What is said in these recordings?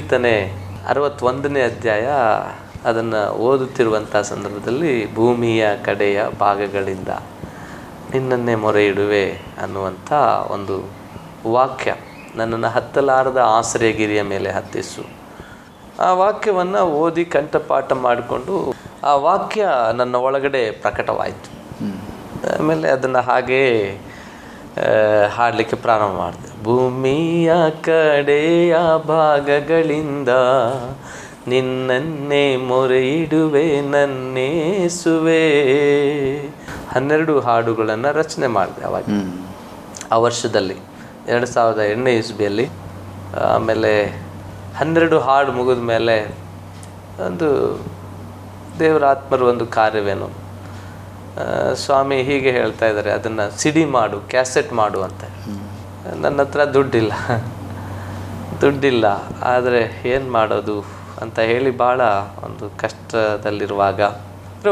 ಕೀರ್ತನೆ 61ನೇ ಅಧ್ಯಾಯ ಅದನ್ನು ಓದುತ್ತಿರುವಂಥ ಸಂದರ್ಭದಲ್ಲಿ ಭೂಮಿಯ ಕಡೆಯ ಭಾಗಗಳಿಂದ ನಿನ್ನನ್ನೇ ಮೊರೆ ಇಡುವೆ ಅನ್ನುವಂಥ ಒಂದು ವಾಕ್ಯ, ನನ್ನನ್ನು ಹತ್ತಲಾರದ ಆಶ್ರಯಗಿರಿಯ ಮೇಲೆ ಹತ್ತಿಸು. ಆ ವಾಕ್ಯವನ್ನು ಓದಿ ಕಂಠಪಾಠ ಮಾಡಿಕೊಂಡು ಆ ವಾಕ್ಯ ನನ್ನ ಒಳಗಡೆ ಪ್ರಕಟವಾಯಿತು. ಆಮೇಲೆ ಅದನ್ನು ಹಾಗೇ ಹಾಡಲಿಕ್ಕೆ ಪ್ರಾರಂಭ ಮಾಡಿದೆ. ಭೂಮಿಯ ಕಡೆಯ ಭಾಗಗಳಿಂದ ನಿನ್ನನ್ನೇ ಮೊರೆ ಇಡುವೆ ನನ್ನೇಸುವೆ. 12 ಹಾಡುಗಳನ್ನು ರಚನೆ ಮಾಡಿದೆ ಅವಾಗ ಆ ವರ್ಷದಲ್ಲಿ 2002ನೇ ಇಸ್ವಿಯಲ್ಲಿ. ಆಮೇಲೆ 12 ಹಾಡು ಮುಗಿದ ಮೇಲೆ ಒಂದು ದೇವರ ಆತ್ಮರು ಒಂದು ಕಾರ್ಯವೇನು, ಸ್ವಾಮಿ ಹೀಗೆ ಹೇಳ್ತಾ ಇದ್ದಾರೆ, ಅದನ್ನು ಸಿಡಿ ಮಾಡು, ಕ್ಯಾಸೆಟ್ ಮಾಡು ಅಂತ. ನನ್ನ ಹತ್ರ ದುಡ್ಡಿಲ್ಲ, ಆದರೆ ಏನು ಮಾಡೋದು ಅಂತ ಹೇಳಿ ಭಾಳ ಒಂದು ಕಷ್ಟದಲ್ಲಿರುವಾಗ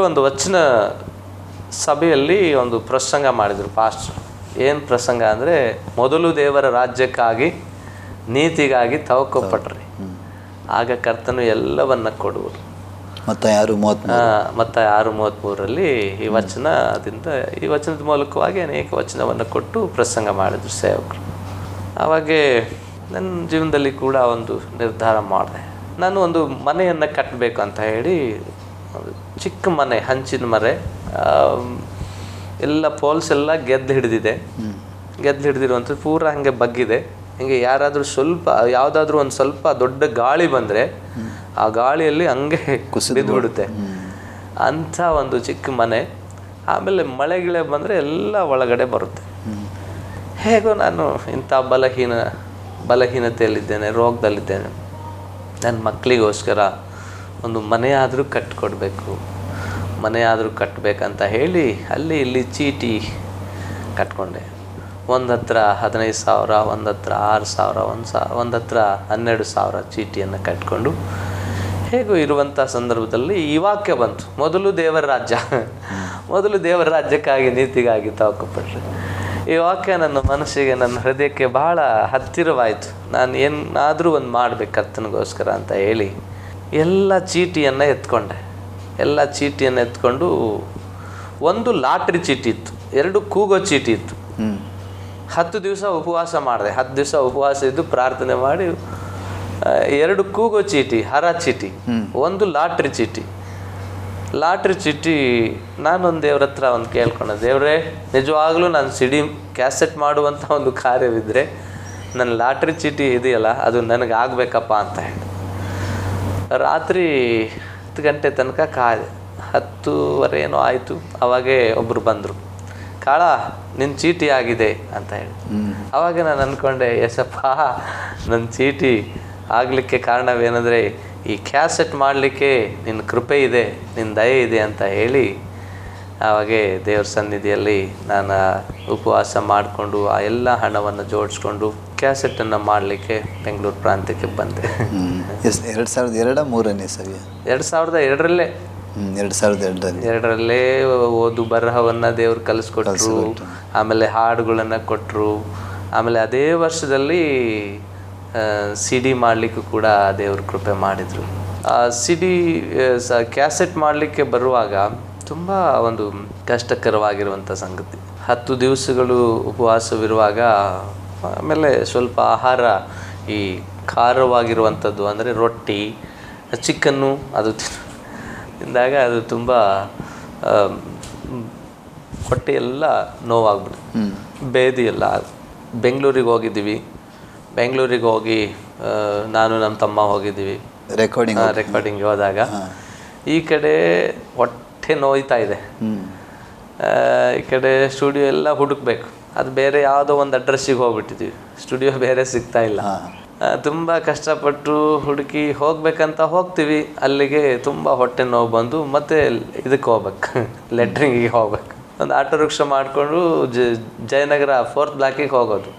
ಒಂದು ವಚನ ಸಭೆಯಲ್ಲಿ ಒಂದು ಪ್ರಸಂಗ ಮಾಡಿದರು ಪಾಸ್ಟರ್. ಏನು ಪ್ರಸಂಗ ಅಂದರೆ, ಮೊದಲು ದೇವರ ರಾಜ್ಯಕ್ಕಾಗಿ ನೀತಿಗಾಗಿ ತವಕಪಟ್ರಿ, ಆಗ ಕರ್ತನು ಎಲ್ಲವನ್ನ ಕೊಡುವುದು. ಮತ್ತು 6:33 ಈ ವಚನದ ಮೂಲಕವಾಗಿ ಅನೇಕ ವಚನವನ್ನು ಕೊಟ್ಟು ಪ್ರಸಂಗ ಮಾಡಿದ್ರು ಸೇವಕರು. ಆವಾಗೇ ನನ್ನ ಜೀವನದಲ್ಲಿ ಕೂಡ ಒಂದು ನಿರ್ಧಾರ ಮಾಡಿದೆ. ನಾನು ಒಂದು ಮನೆಯನ್ನು ಕಟ್ಟಬೇಕು ಅಂತ ಹೇಳಿ, ಒಂದು ಚಿಕ್ಕ ಮನೆ, ಹಂಚಿನ ಮನೆ, ಎಲ್ಲ ಪೋಲ್ಸ್ ಎಲ್ಲ ಗೆದ್ದು ಹಿಡಿದಿರುವಂಥದ್ದು ಪೂರ ಹಾಗೆ ಬಗ್ಗಿದೆ. ಹಿಂಗೆ ಯಾರಾದರೂ ಯಾವುದಾದ್ರೂ ಒಂದು ಸ್ವಲ್ಪ ದೊಡ್ಡ ಗಾಳಿ ಬಂದರೆ ಆ ಗಾಳಿಯಲ್ಲಿ ಹಂಗೆ ಬಿದ್ದುಬಿಡುತ್ತೆ ಅಂಥ ಒಂದು ಚಿಕ್ಕ ಮನೆ. ಆಮೇಲೆ ಮಳೆಗಿಳೆ ಬಂದರೆ ಎಲ್ಲ ಒಳಗಡೆ ಬರುತ್ತೆ. ಹೇಗೋ ನಾನು ಇಂಥ ಬಲಹೀನತೆಯಲ್ಲಿದ್ದೇನೆ, ರೋಗದಲ್ಲಿದ್ದೇನೆ, ನನ್ನ ಮಕ್ಕಳಿಗೋಸ್ಕರ ಒಂದು ಮನೆಯಾದರೂ ಕಟ್ಟಬೇಕಂತ ಹೇಳಿ ಅಲ್ಲಿ ಇಲ್ಲಿ ಚೀಟಿ ಕಟ್ಕೊಂಡೆ. ಒಂದು ಹತ್ರ 15,000, ಒಂದು ಹತ್ರ 6,000, ಒಂದು ಹತ್ರ 12,000 ಚೀಟಿಯನ್ನು ಕಟ್ಕೊಂಡು ಹೇಗೂ ಇರುವಂಥ ಸಂದರ್ಭದಲ್ಲಿ ಈ ವಾಕ್ಯ ಬಂತು, ಮೊದಲು ದೇವರ ರಾಜ್ಯಕ್ಕಾಗಿ ನೀತಿಗಾಗಿ ತವಕಪಟ್ರೆ. ಈ ವಾಕ್ಯ ನನ್ನ ಮನಸ್ಸಿಗೆ, ನನ್ನ ಹೃದಯಕ್ಕೆ ಬಹಳ ಹತ್ತಿರವಾಯಿತು. ನಾನು ಏನಾದರೂ ಒಂದು ಮಾಡಬೇಕು ಕರ್ತನಿಗೋಸ್ಕರ ಅಂತ ಹೇಳಿ ಎಲ್ಲ ಚೀಟಿಯನ್ನು ಎತ್ಕೊಂಡು ಒಂದು ಲಾಟ್ರಿ ಚೀಟಿ ಇತ್ತು, 2 ಕೂಗೋ ಚೀಟಿ ಇತ್ತು. 10 ದಿವಸ ಉಪವಾಸ ಮಾಡಿದೆ. 10 ದಿವಸ ಉಪವಾಸ ಇದ್ದು ಪ್ರಾರ್ಥನೆ ಮಾಡಿ 2 ಕೂಗೋ ಚೀಟಿ, ಹರ ಚೀಟಿ, ಒಂದು ಲಾಟ್ರಿ ಚೀಟಿ. ನಾನೊಂದು ದೇವ್ರ ಹತ್ರ ಒಂದು ಕೇಳ್ಕೊಂಡೆ, ದೇವರೇ ನಿಜವಾಗ್ಲೂ ನಾನು ಸಿಡಿ ಕ್ಯಾಸೆಟ್ ಮಾಡುವಂಥ ಒಂದು ಕಾರ್ಯವಿದ್ದರೆ ನನ್ನ ಲಾಟ್ರಿ ಚೀಟಿ ಇದೆಯಲ್ಲ ಅದು ನನಗೆ ಆಗಬೇಕಪ್ಪ ಅಂತ ಹೇಳಿ ರಾತ್ರಿ 10 ಗಂಟೆ ತನಕ ಕಾದೆ. 10:15 ಏನೋ ಆಯಿತು. ಅವಾಗೇ ಒಬ್ಬರು ಬಂದರು, ಕಾಳ ನಿನ್ನ ಚೀಟಿ ಆಗಿದೆ ಅಂತ ಹೇಳಿ. ಅವಾಗ ನಾನು ಅಂದ್ಕೊಂಡೆ, ಎಸಪ್ಪ ನನ್ನ ಚೀಟಿ ಆಗಲಿಕ್ಕೆ ಕಾರಣವೇನೆಂದರೆ ಈ ಕ್ಯಾಸೆಟ್ ಮಾಡಲಿಕ್ಕೆ ನಿನ್ನ ಕೃಪೆ ಇದೆ, ನಿನ್ನ ದಯೆ ಇದೆ ಅಂತ ಹೇಳಿ ಆವಾಗೇ ದೇವ್ರ ಸನ್ನಿಧಿಯಲ್ಲಿ ನಾನು ಉಪವಾಸ ಮಾಡಿಕೊಂಡು ಆ ಎಲ್ಲ ಹಣವನ್ನು ಜೋಡಿಸ್ಕೊಂಡು ಕ್ಯಾಸೆಟನ್ನು ಮಾಡಲಿಕ್ಕೆ ಬೆಂಗಳೂರು ಪ್ರಾಂತ್ಯಕ್ಕೆ ಬಂದೆ. 2002-3ನೇ ಸರಿ 2002ರಲ್ಲೇ 2002ರಲ್ಲೇ ಓದು ಬರಹವನ್ನು ದೇವ್ರು ಕಲಿಸ್ಕೊಟ್ರು. ಆಮೇಲೆ ಹಾಡುಗಳನ್ನು ಕೊಟ್ಟರು. ಆಮೇಲೆ ಅದೇ ವರ್ಷದಲ್ಲಿ CD ಮಾಡಲಿಕ್ಕೂ ಕೂಡ ದೇವ್ರ ಕೃಪೆ ಮಾಡಿದರು. CD ಕ್ಯಾಸೆಟ್ ಮಾಡಲಿಕ್ಕೆ ಬರುವಾಗ ತುಂಬ ಒಂದು ಕಷ್ಟಕರವಾಗಿರುವಂಥ ಸಂಗತಿ. 10 ದಿವಸಗಳು ಉಪವಾಸವಿರುವಾಗ ಆಮೇಲೆ ಸ್ವಲ್ಪ ಆಹಾರ ಈ ಖಾರವಾಗಿರುವಂಥದ್ದು ಅಂದರೆ ರೊಟ್ಟಿ, ಚಿಕನ್ನು ಅದು ತಿಂದಾಗ ಅದು ತುಂಬ ಹೊಟ್ಟೆ ಎಲ್ಲ ನೋವಾಗ್ಬಿಡ್ತು, ಬೇದಿ ಎಲ್ಲ. ಬೆಂಗಳೂರಿಗೆ ಹೋಗಿ ನಾನು ನಮ್ಮ ತಮ್ಮ ಹೋಗಿದ್ದೀವಿ ರೆಕಾರ್ಡಿಂಗ್ ಹೋದಾಗ ಈ ಕಡೆ ಹೊಟ್ಟೆ ನೋಯ್ತಾ ಇದೆ, ಈ ಕಡೆ ಸ್ಟುಡಿಯೋ ಎಲ್ಲ ಹುಡುಕ್ಬೇಕು. ಅದು ಬೇರೆ ಯಾವುದೋ ಒಂದು ಅಡ್ರೆಸ್ಸಿಗೆ ಹೋಗ್ಬಿಟ್ಟಿದ್ದೀವಿ, ಸ್ಟುಡಿಯೋ ಬೇರೆ ಸಿಗ್ತಾ ಇಲ್ಲ. ತುಂಬ ಕಷ್ಟಪಟ್ಟು ಹುಡುಕಿ ಹೋಗ್ಬೇಕಂತ ಹೋಗ್ತೀವಿ, ಅಲ್ಲಿಗೆ ತುಂಬ ಹೊಟ್ಟೆ ನೋವು ಬಂದು ಮತ್ತೆ ಇದಕ್ಕೆ ಹೋಗ್ಬೇಕು, ಲೆಟ್ರಿಂಗಿಗೆ ಹೋಗ್ಬೇಕು. ಒಂದು ಆಟೋ ರಿಕ್ಷಾ ಮಾಡಿಕೊಂಡು ಜಯನಗರ 4th ಬ್ಲಾಕಿಗೆ ಹೋಗೋದು,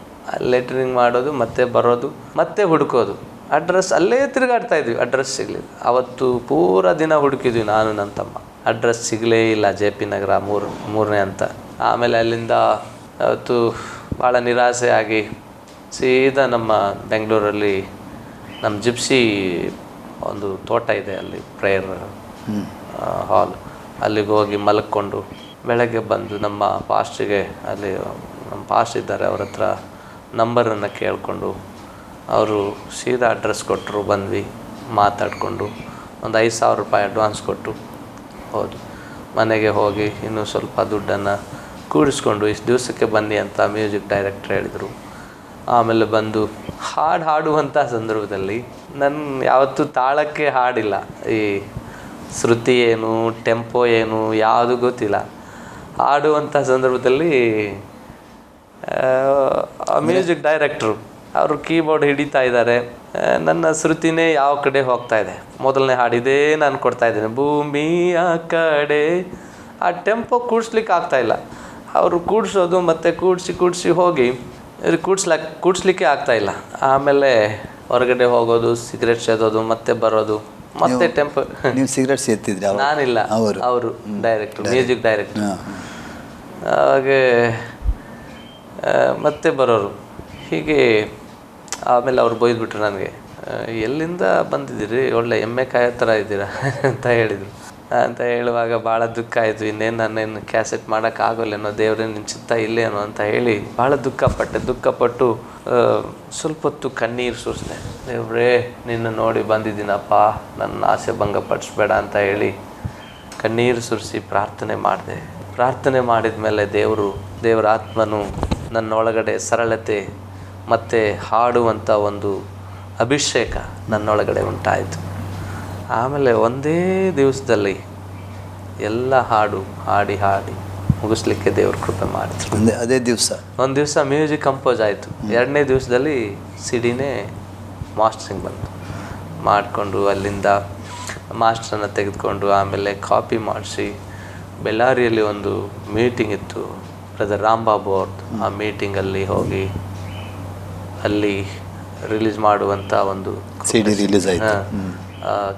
ಲೆಟ್ರಿಂಗ್ ಮಾಡೋದು, ಮತ್ತೆ ಬರೋದು, ಮತ್ತೆ ಹುಡುಕೋದು. ಅಡ್ರೆಸ್ ಅಲ್ಲೇ ತಿರುಗಾಡ್ತಾ ಇದ್ವಿ, ಅಡ್ರೆಸ್ ಸಿಗಲಿಲ್ಲ. ಅವತ್ತು ಪೂರ ದಿನ ಹುಡುಕಿದ್ವಿ ನಾನು ನನ್ನ ತಮ್ಮ, ಅಡ್ರೆಸ್ ಸಿಗಲೇ ಇಲ್ಲ. JP ನಗರ 3ನೇ ಅಂತ. ಆಮೇಲೆ ಅಲ್ಲಿಂದ ಅವತ್ತು ಭಾಳ ನಿರಾಸೆ ಆಗಿ ಸೀದಾ ನಮ್ಮ ಬೆಂಗಳೂರಲ್ಲಿ ನಮ್ಮ ಜಿಪ್ಸಿ ಒಂದು ತೋಟ ಇದೆ ಅಲ್ಲಿ, ಪ್ರೇಯರ್ ಹಾಲ್, ಅಲ್ಲಿಗೆ ಹೋಗಿ ಮಲ್ಕೊಂಡು ಬೆಳಗ್ಗೆ ಬಂದು ನಮ್ಮ ಪಾಸ್ಟಿಗೆ, ಅಲ್ಲಿ ನಮ್ಮ ಪಾಸ್ಟ್ ಇದ್ದಾರೆ, ಅವ್ರ ಹತ್ರ ನಂಬರನ್ನು ಕೇಳಿಕೊಂಡು ಅವರು ಸೀದಾ ಅಡ್ರೆಸ್ ಕೊಟ್ಟರು. ಬಂದ್ವಿ, ಮಾತಾಡಿಕೊಂಡು ಒಂದು 5,000 ರೂಪಾಯಿ ಅಡ್ವಾನ್ಸ್ ಕೊಟ್ಟು ಹೋದ್ವಿ. ಮನೆಗೆ ಹೋಗಿ ಇನ್ನೂ ಸ್ವಲ್ಪ ದುಡ್ಡನ್ನು ಕೂಡಿಸ್ಕೊಂಡು ಇಷ್ಟು ದಿವಸಕ್ಕೆ ಬನ್ನಿ ಅಂತ ಮ್ಯೂಸಿಕ್ ಡೈರೆಕ್ಟರ್ ಹೇಳಿದರು. ಆಮೇಲೆ ಬಂದು ಹಾಡುವಂಥ ಸಂದರ್ಭದಲ್ಲಿ ನನ್ನ ಯಾವತ್ತೂ ತಾಳಕ್ಕೆ ಹಾಡಿಲ್ಲ. ಈ ಶ್ರುತಿ ಏನು, ಟೆಂಪೋ ಏನು, ಯಾವುದು ಗೊತ್ತಿಲ್ಲ. ಹಾಡುವಂಥ ಸಂದರ್ಭದಲ್ಲಿ ಮ್ಯೂಸಿಕ್ ಡೈರೆಕ್ಟ್ರು ಅವರು ಕೀಬೋರ್ಡ್ ಹಿಡಿತಾ ಇದ್ದಾರೆ, ನನ್ನ ಶ್ರುತಿನೇ ಯಾವ ಕಡೆ ಹೋಗ್ತಾ ಇದೆ. ಮೊದಲನೇ ಹಾಡಿದೇ ನಾನು ಕೊಡ್ತಾ ಇದ್ದೇನೆ, ಭೂಮಿಯ ಕಡೆ. ಆ ಟೆಂಪೋ ಕೂಡಿಸ್ಲಿಕ್ಕೆ ಆಗ್ತಾಯಿಲ್ಲ. ಅವರು ಕೂಡಿಸೋದು ಮತ್ತು ಕೂಡಿಸಿ ಹೋಗಿ ಕೂಡಿಸ್ಲಿಕ್ಕೆ ಆಗ್ತಾಯಿಲ್ಲ. ಆಮೇಲೆ ಹೊರಗಡೆ ಹೋಗೋದು, ಸಿಗರೆಟ್ ಸೇದೋದು, ಮತ್ತೆ ಬರೋದು, ಮತ್ತೆ ಟೆಂಪೋ. ನೀವು ಸಿಗರೆಟ್ ಸೇರ್ತಿದ್ರಿ? ನಾನಿಲ್ಲ, ಅವರು ಡೈರೆಕ್ಟ್ರು, ಮ್ಯೂಸಿಕ್ ಡೈರೆಕ್ಟ್ರು. ಹಾಗೆ ಮತ್ತೆ ಬರೋರು ಹೀಗೆ. ಆಮೇಲೆ ಅವ್ರು ಬೈದ್ಬಿಟ್ರು ನನಗೆ, ಎಲ್ಲಿಂದ ಬಂದಿದ್ದೀರಿ, ಒಳ್ಳೆ ಎಮ್ಮೆ ಕಾಯೋ ಥರ ಇದ್ದೀರಾ ಅಂತ ಹೇಳಿದರು. ಅಂತ ಹೇಳುವಾಗ ಭಾಳ ದುಃಖ ಆಯಿತು. ಇನ್ನೇನು ನಾನೇನು ಕ್ಯಾಸೆಟ್ ಮಾಡೋಕ್ಕಾಗೋಲ್ಲೇನೋ, ದೇವ್ರೇ ನಿನ್ನ ಚಿತ್ತ ಇಲ್ಲೇನೋ ಅಂತ ಹೇಳಿ ಭಾಳ ದುಃಖಪಟ್ಟು ಸ್ವಲ್ಪ ಹೊತ್ತು ಕಣ್ಣೀರು ಸುರಿಸಿದೆ. ದೇವ್ರೇ, ನಿನ್ನ ನೋಡಿ ಬಂದಿದ್ದೀನಪ್ಪ, ನನ್ನ ಆಸೆ ಭಂಗಪಡಿಸ್ಬೇಡ ಅಂತ ಹೇಳಿ ಕಣ್ಣೀರು ಸುರಿಸಿ ಪ್ರಾರ್ಥನೆ ಮಾಡಿದೆ. ಪ್ರಾರ್ಥನೆ ಮಾಡಿದ ಮೇಲೆ ದೇವರ ಆತ್ಮನು ನನ್ನೊಳಗಡೆ ಸರಳತೆ ಮತ್ತು ಹಾಡುವಂಥ ಒಂದು ಅಭಿಷೇಕ ನನ್ನೊಳಗಡೆ ಉಂಟಾಯಿತು. ಆಮೇಲೆ ಒಂದೇ ದಿವಸದಲ್ಲಿ ಎಲ್ಲ ಹಾಡಿ ಮುಗಿಸ್ಲಿಕ್ಕೆ ದೇವ್ರ ಕೃಪೆ ಮಾಡಿದ್ರು. ಅದೇ ದಿವಸ ಒಂದು ದಿವಸ ಮ್ಯೂಸಿಕ್ ಕಂಪೋಸ್ ಆಯಿತು. 2ನೇ ದಿವಸದಲ್ಲಿ ಸಿಡಿನೇ ಮಾಸ್ಟರಿಂಗ್ ಬಂತು. ಮಾಡಿಕೊಂಡು ಅಲ್ಲಿಂದ ಮಾಸ್ಟ್ರನ್ನು ತೆಗೆದುಕೊಂಡು ಆಮೇಲೆ ಕಾಪಿ ಮಾಡಿಸಿ ಬೆಳ್ಳಾರಿಯಲ್ಲಿ ಒಂದು ಮೀಟಿಂಗ್ ಇತ್ತು, ಬ್ರದರ್ ರಾಂಬಾಬು ಅವ್ರದ್ದು. ಆ ಮೀಟಿಂಗಲ್ಲಿ ಹೋಗಿ ಅಲ್ಲಿ ರಿಲೀಸ್ ಮಾಡುವಂಥ ಒಂದು CD ರಿಲೀಸ್ ಆಯಿತು.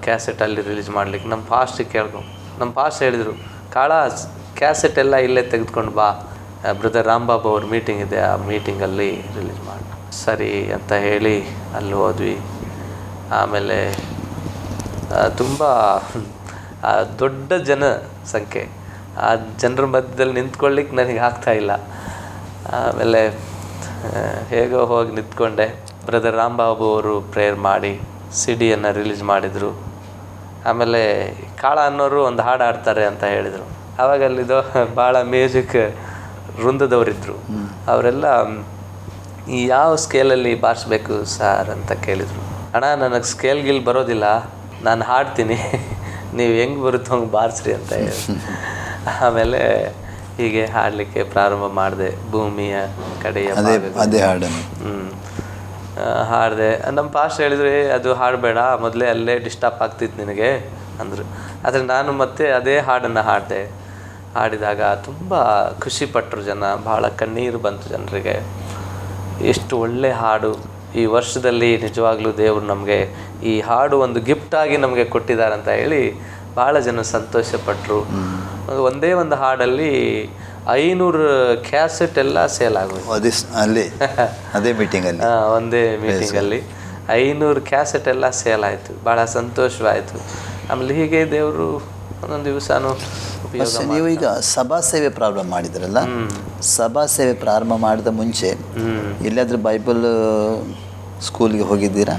ಕ್ಯಾಸೆಟ್ ಅಲ್ಲಿ ರಿಲೀಸ್ ಮಾಡ್ಲಿಕ್ಕೆ ನಮ್ಮ ಪಾಸ್ಟಿಗೆ ಕೇಳ್ಕೊಂಡು, ನಮ್ಮ ಪಾಸ್ಟ್ ಹೇಳಿದರು, ಕಾಳ ಕ್ಯಾಸೆಟ್ ಎಲ್ಲ ಇಲ್ಲೇ ತೆಗೆದುಕೊಂಡು ಬಾ, ಬ್ರದರ್ ರಾಂಬಾಬು ಅವ್ರ ಮೀಟಿಂಗ್ ಇದೆ, ಆ ಮೀಟಿಂಗಲ್ಲಿ ರಿಲೀಸ್ ಮಾಡಿ. ಸರಿ ಅಂತ ಹೇಳಿ ಅಲ್ಲಿ ಹೋದ್ವಿ. ಆಮೇಲೆ ತುಂಬ ದೊಡ್ಡ ಸಂಖ್ಯೆ, ಆ ಜನರ ಮಧ್ಯದಲ್ಲಿ ನಿಂತ್ಕೊಳ್ಳಿಕ್ಕೆ ನನಗೆ ಆಗ್ತಾಯಿಲ್ಲ. ಆಮೇಲೆ ಹೇಗೋ ಹೋಗಿ ನಿಂತ್ಕೊಂಡೆ. ಬ್ರದರ್ ರಾಂಬಾಬು ಅವರು ಪ್ರೇಯರ್ ಮಾಡಿ ಸಿಡಿಯನ್ನು ರಿಲೀಸ್ ಮಾಡಿದರು. ಆಮೇಲೆ ಕಾಳ ಅನ್ನೋರು ಒಂದು ಹಾಡು ಆಡ್ತಾರೆ ಅಂತ ಹೇಳಿದರು. ಆವಾಗ ಅಲ್ಲಿದ್ದು ಭಾಳ ಮ್ಯೂಸಿಕ್ ವೃಂದದವರಿದ್ದರು. ಅವರೆಲ್ಲ ಯಾವ ಸ್ಕೇಲಲ್ಲಿ ಬಾರಿಸ್ಬೇಕು ಸರ್ ಅಂತ ಕೇಳಿದರು. ಅಣ್ಣ, ನನಗೆ ಸ್ಕೇಲ್ ಬರೋದಿಲ್ಲ, ನಾನು ಹಾಡ್ತೀನಿ, ನೀವು ಹೆಂಗೆ ಬರುತ್ತೋ ಹಂಗೆ ಬಾರಿಸ್ರಿ ಅಂತ ಹೇಳಿ. ಆಮೇಲೆ ಹೀಗೆ ಹಾಡಲಿಕ್ಕೆ ಪ್ರಾರಂಭ ಮಾಡಿದೆ. ಭೂಮಿಯ ಕಡೆಯ ಅದೇ ಹಾಡನ್ನು ಹಾಡಿದೆ. ನಮ್ಮ ಪಾಸ್ಟ್ ಹೇಳಿದ್ರೆ ಅದು ಹಾಡಬೇಡ, ಮೊದಲೇ ಅಲ್ಲೇ ಡಿಸ್ಟರ್ಬ್ ಆಗ್ತಿತ್ತು ನಿನಗೆ ಅಂದರು. ಆದರೆ ನಾನು ಮತ್ತೆ ಅದೇ ಹಾಡನ್ನು ಹಾಡಿದಾಗ ತುಂಬ ಖುಷಿಪಟ್ಟರು ಜನ. ಭಾಳ ಕಣ್ಣೀರು ಬಂತು ಜನರಿಗೆ. ಎಷ್ಟು ಒಳ್ಳೆ ಹಾಡು! ಈ ವರ್ಷದಲ್ಲಿ ನಿಜವಾಗ್ಲೂ ದೇವರು ನಮಗೆ ಈ ಹಾಡು ಒಂದು ಗಿಫ್ಟಾಗಿ ನಮಗೆ ಕೊಟ್ಟಿದ್ದಾರೆ ಅಂತ ಹೇಳಿ ಭಾಳ ಜನ ಸಂತೋಷಪಟ್ಟರು. ಒಂದೇ ಒಂದು ಹಾಡಲ್ಲಿ 500 ಕ್ಯಾಸೆಟ್ ಎಲ್ಲ ಸೇಲ್ ಆಗೋದು ಅದೇ ಮೀಟಿಂಗಲ್ಲಿ. ಒಂದೇ ಮೀಟಿಂಗಲ್ಲಿ 500 ಕ್ಯಾಸೆಟ್ ಎಲ್ಲ ಸೇಲ್ ಆಯಿತು. ಭಾಳ ಸಂತೋಷವಾಯಿತು. ಆಮೇಲೆ ಹೀಗೆ ದೇವರು ಒಂದೊಂದು ದಿವಸನೂ ಉಪಯೋಗ. ನೀವು ಈಗ ಸಭಾ ಸೇವೆ ಪ್ರಾರಂಭ ಮಾಡಿದ್ರಲ್ಲ, ಸಭಾ ಸೇವೆ ಪ್ರಾರಂಭ ಮಾಡಿದ ಮುಂಚೆ ಎಲ್ಲಾದರೂ ಬೈಬಲ್ ಸ್ಕೂಲ್ಗೆ ಹೋಗಿದ್ದೀರಾ?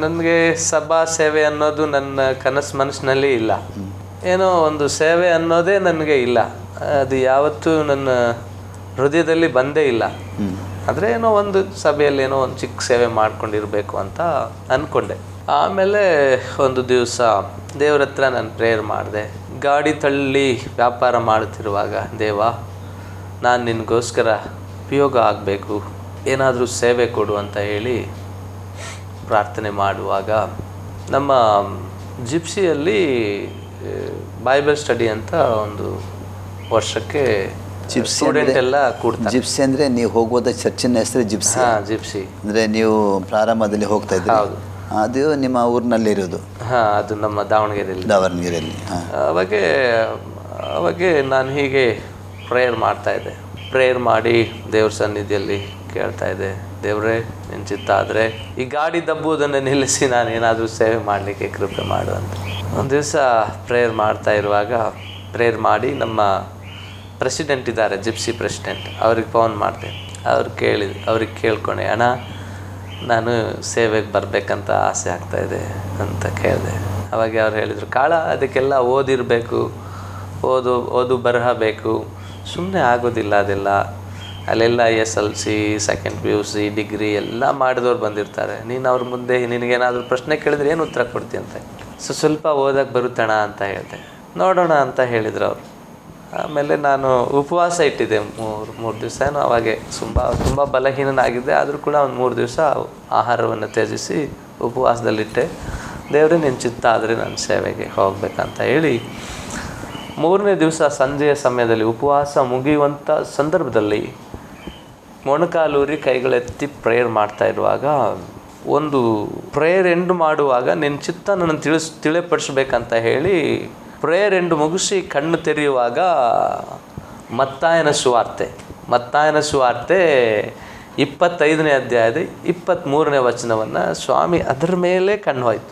ನನಗೆ ಸಭಾ ಸೇವೆ ಅನ್ನೋದು ನನ್ನ ಮನಸ್ಸಿನಲ್ಲಿ ಇಲ್ಲ. ಏನೋ ಒಂದು ಸೇವೆ ಅನ್ನೋದೇ ನನಗೆ ಇಲ್ಲ. ಅದು ಯಾವತ್ತೂ ನನ್ನ ಹೃದಯದಲ್ಲಿ ಬಂದೇ ಇಲ್ಲ. ಆದರೆ ಏನೋ ಒಂದು ಸಭೆಯಲ್ಲಿ ಏನೋ ಒಂದು ಚಿಕ್ಕ ಸೇವೆ ಮಾಡ್ಕೊಂಡಿರಬೇಕು ಅಂತ ಅಂದ್ಕೊಂಡೆ. ಆಮೇಲೆ ಒಂದು ದಿವಸ ದೇವ್ರ ಹತ್ರ ನಾನು ಪ್ರೇಯರ್ ಮಾಡಿದೆ. ಗಾಡಿ ತಳ್ಳಿ ವ್ಯಾಪಾರ ಮಾಡುತ್ತಿರುವಾಗ, ದೇವ, ನಾನು ನಿನಗೋಸ್ಕರ ಉಪಯೋಗ ಆಗಬೇಕು, ಏನಾದರೂ ಸೇವೆ ಕೊಡು ಅಂತ ಹೇಳಿ ಪ್ರಾರ್ಥನೆ ಮಾಡುವಾಗ ನಮ್ಮ ಜಿಪ್ಸಿಯಲ್ಲಿ ಬೈಬಲ್ ಸ್ಟಡಿ ಅಂತ ಒಂದು ವರ್ಷಕ್ಕೆ ಸ್ಟೂಡೆಂಟ್ ಎಲ್ಲ ಕೂಡ್ತಾರೆ. ಜಿಪ್ಸಿ ಅಂದರೆ ನೀವು ಹೋಗುವುದ ಚರ್ಚಿನ ಹೆಸರು ಜಿಪ್ಸಿ? ಜಿಪ್ಸಿ ಅಂದರೆ ನೀವು ಪ್ರಾರಂಭದಲ್ಲಿ ಹೋಗ್ತಾ ಇದ್ದೀರಿ? ಹೌದು. ಅದು ನಿಮ್ಮ ಊರಿನಲ್ಲಿ ಇರೋದು? ಅದು ನಮ್ಮ ದಾವಣಗೆರೆಯಲ್ಲಿ. ಅವಾಗೆ ನಾನು ಹೀಗೆ ಪ್ರೇಯರ್ ಮಾಡ್ತಾಯಿದ್ದೆ. ಪ್ರೇಯರ್ ಮಾಡಿ ದೇವ್ರ ಸನ್ನಿಧಿಯಲ್ಲಿ ಕೇಳ್ತಾ ಇದ್ದೆ, ದೇವ್ರೇ ನಿನ್ನ ಚಿತ್ತ ಆದರೆ ಈ ಗಾಡಿ ದಬ್ಬುವುದನ್ನು ನಿಲ್ಲಿಸಿ ನಾನು ಏನಾದರೂ ಸೇವೆ ಮಾಡಲಿಕ್ಕೆ ಕೃಪೆ ಮಾಡು ಅಂತ. ಒಂದು ದಿವಸ ಪ್ರೇಯರ್ ಮಾಡ್ತಾ ಇರುವಾಗ ಪ್ರೇಯರ್ ಮಾಡಿ ನಮ್ಮ ಪ್ರೆಸಿಡೆಂಟ್ ಇದ್ದಾರೆ, ಜಿಪ್ಸಿ ಪ್ರೆಸಿಡೆಂಟ್, ಅವ್ರಿಗೆ ಫೋನ್ ಮಾಡಿದೆ. ಅವ್ರಿಗೆ ಕೇಳ್ಕೊಂಡೆ, ಅಣ್ಣ ನಾನು ಸೇವೆಗೆ ಬರಬೇಕಂತ ಆಸೆ ಆಗ್ತಾಯಿದೆ ಅಂತ ಕೇಳಿದೆ. ಅವಾಗ ಅವ್ರು ಹೇಳಿದರು, ಕಾಳ ಅದಕ್ಕೆಲ್ಲ ಓದಿರಬೇಕು, ಓದು ಬರಹ ಬೇಕು, ಸುಮ್ಮನೆ ಆಗೋದಿಲ್ಲ ಅದೆಲ್ಲ. ಅಲ್ಲೆಲ್ಲ SLC, ಸೆಕೆಂಡ್ PUC, ಡಿಗ್ರಿ ಎಲ್ಲ ಮಾಡಿದವ್ರು ಬಂದಿರ್ತಾರೆ. ನೀನು ಅವ್ರ ಮುಂದೆ ನಿನಗೇನಾದರೂ ಪ್ರಶ್ನೆ ಕೇಳಿದ್ರೆ ಏನು ಉತ್ತರ ಕೊಡ್ತೀಯ ಅಂತ. ಸ್ವಲ್ಪ ಓದಕ್ಕೆ ಬರುತ್ತಣ ಅಂತ ಹೇಳಿದೆ. ನೋಡೋಣ ಅಂತ ಹೇಳಿದ್ರು ಅವರು. ಆಮೇಲೆ ನಾನು ಉಪವಾಸ ಇಟ್ಟಿದ್ದೆ ಮೂರು ದಿವಸ. ಅವಾಗೆ ತುಂಬ ಬಲಹೀನನಾಗಿದ್ದೆ. ಆದರೂ ಕೂಡ ಒಂದು 3 ದಿವಸ ಆಹಾರವನ್ನು ತ್ಯಜಿಸಿ ಉಪವಾಸದಲ್ಲಿಟ್ಟೆ. ದೇವರೇ ನಿನ್ನ ಚಿತ್ತ ಆದರೆ ನಾನು ಸೇವೆಗೆ ಹೋಗ್ಬೇಕಂತ ಹೇಳಿ 3ನೇ ದಿವಸ ಸಂಜೆಯ ಸಮಯದಲ್ಲಿ ಉಪವಾಸ ಮುಗಿಯುವಂಥ ಸಂದರ್ಭದಲ್ಲಿ ಮೊಣಕಾಲೂರಿ ಕೈಗಳೆತ್ತಿ ಪ್ರೇಯರ್ ಮಾಡ್ತಾ ಇರುವಾಗ, ಒಂದು ಪ್ರೇಯರ್ ಎಂಡ್ ಮಾಡುವಾಗ ನಿನ್ನ ಚಿತ್ತ ನನ್ನ ತಿಳಿಪಡಿಸ್ಬೇಕಂತ ಹೇಳಿ ಪ್ರೇಯರ್ ಎಂಡ್ ಮುಗಿಸಿ ಕಣ್ಣು ತೆರೆಯುವಾಗ ಮತ್ತಾಯನ ಸುವಾರ್ತೆ 25ನೇ ಅಧ್ಯಾಯದ 23ನೇ ವಚನವನ್ನು ಸ್ವಾಮಿ ಅದರ ಮೇಲೆ ಕಣ್ಣು ಹೋಯ್ತು.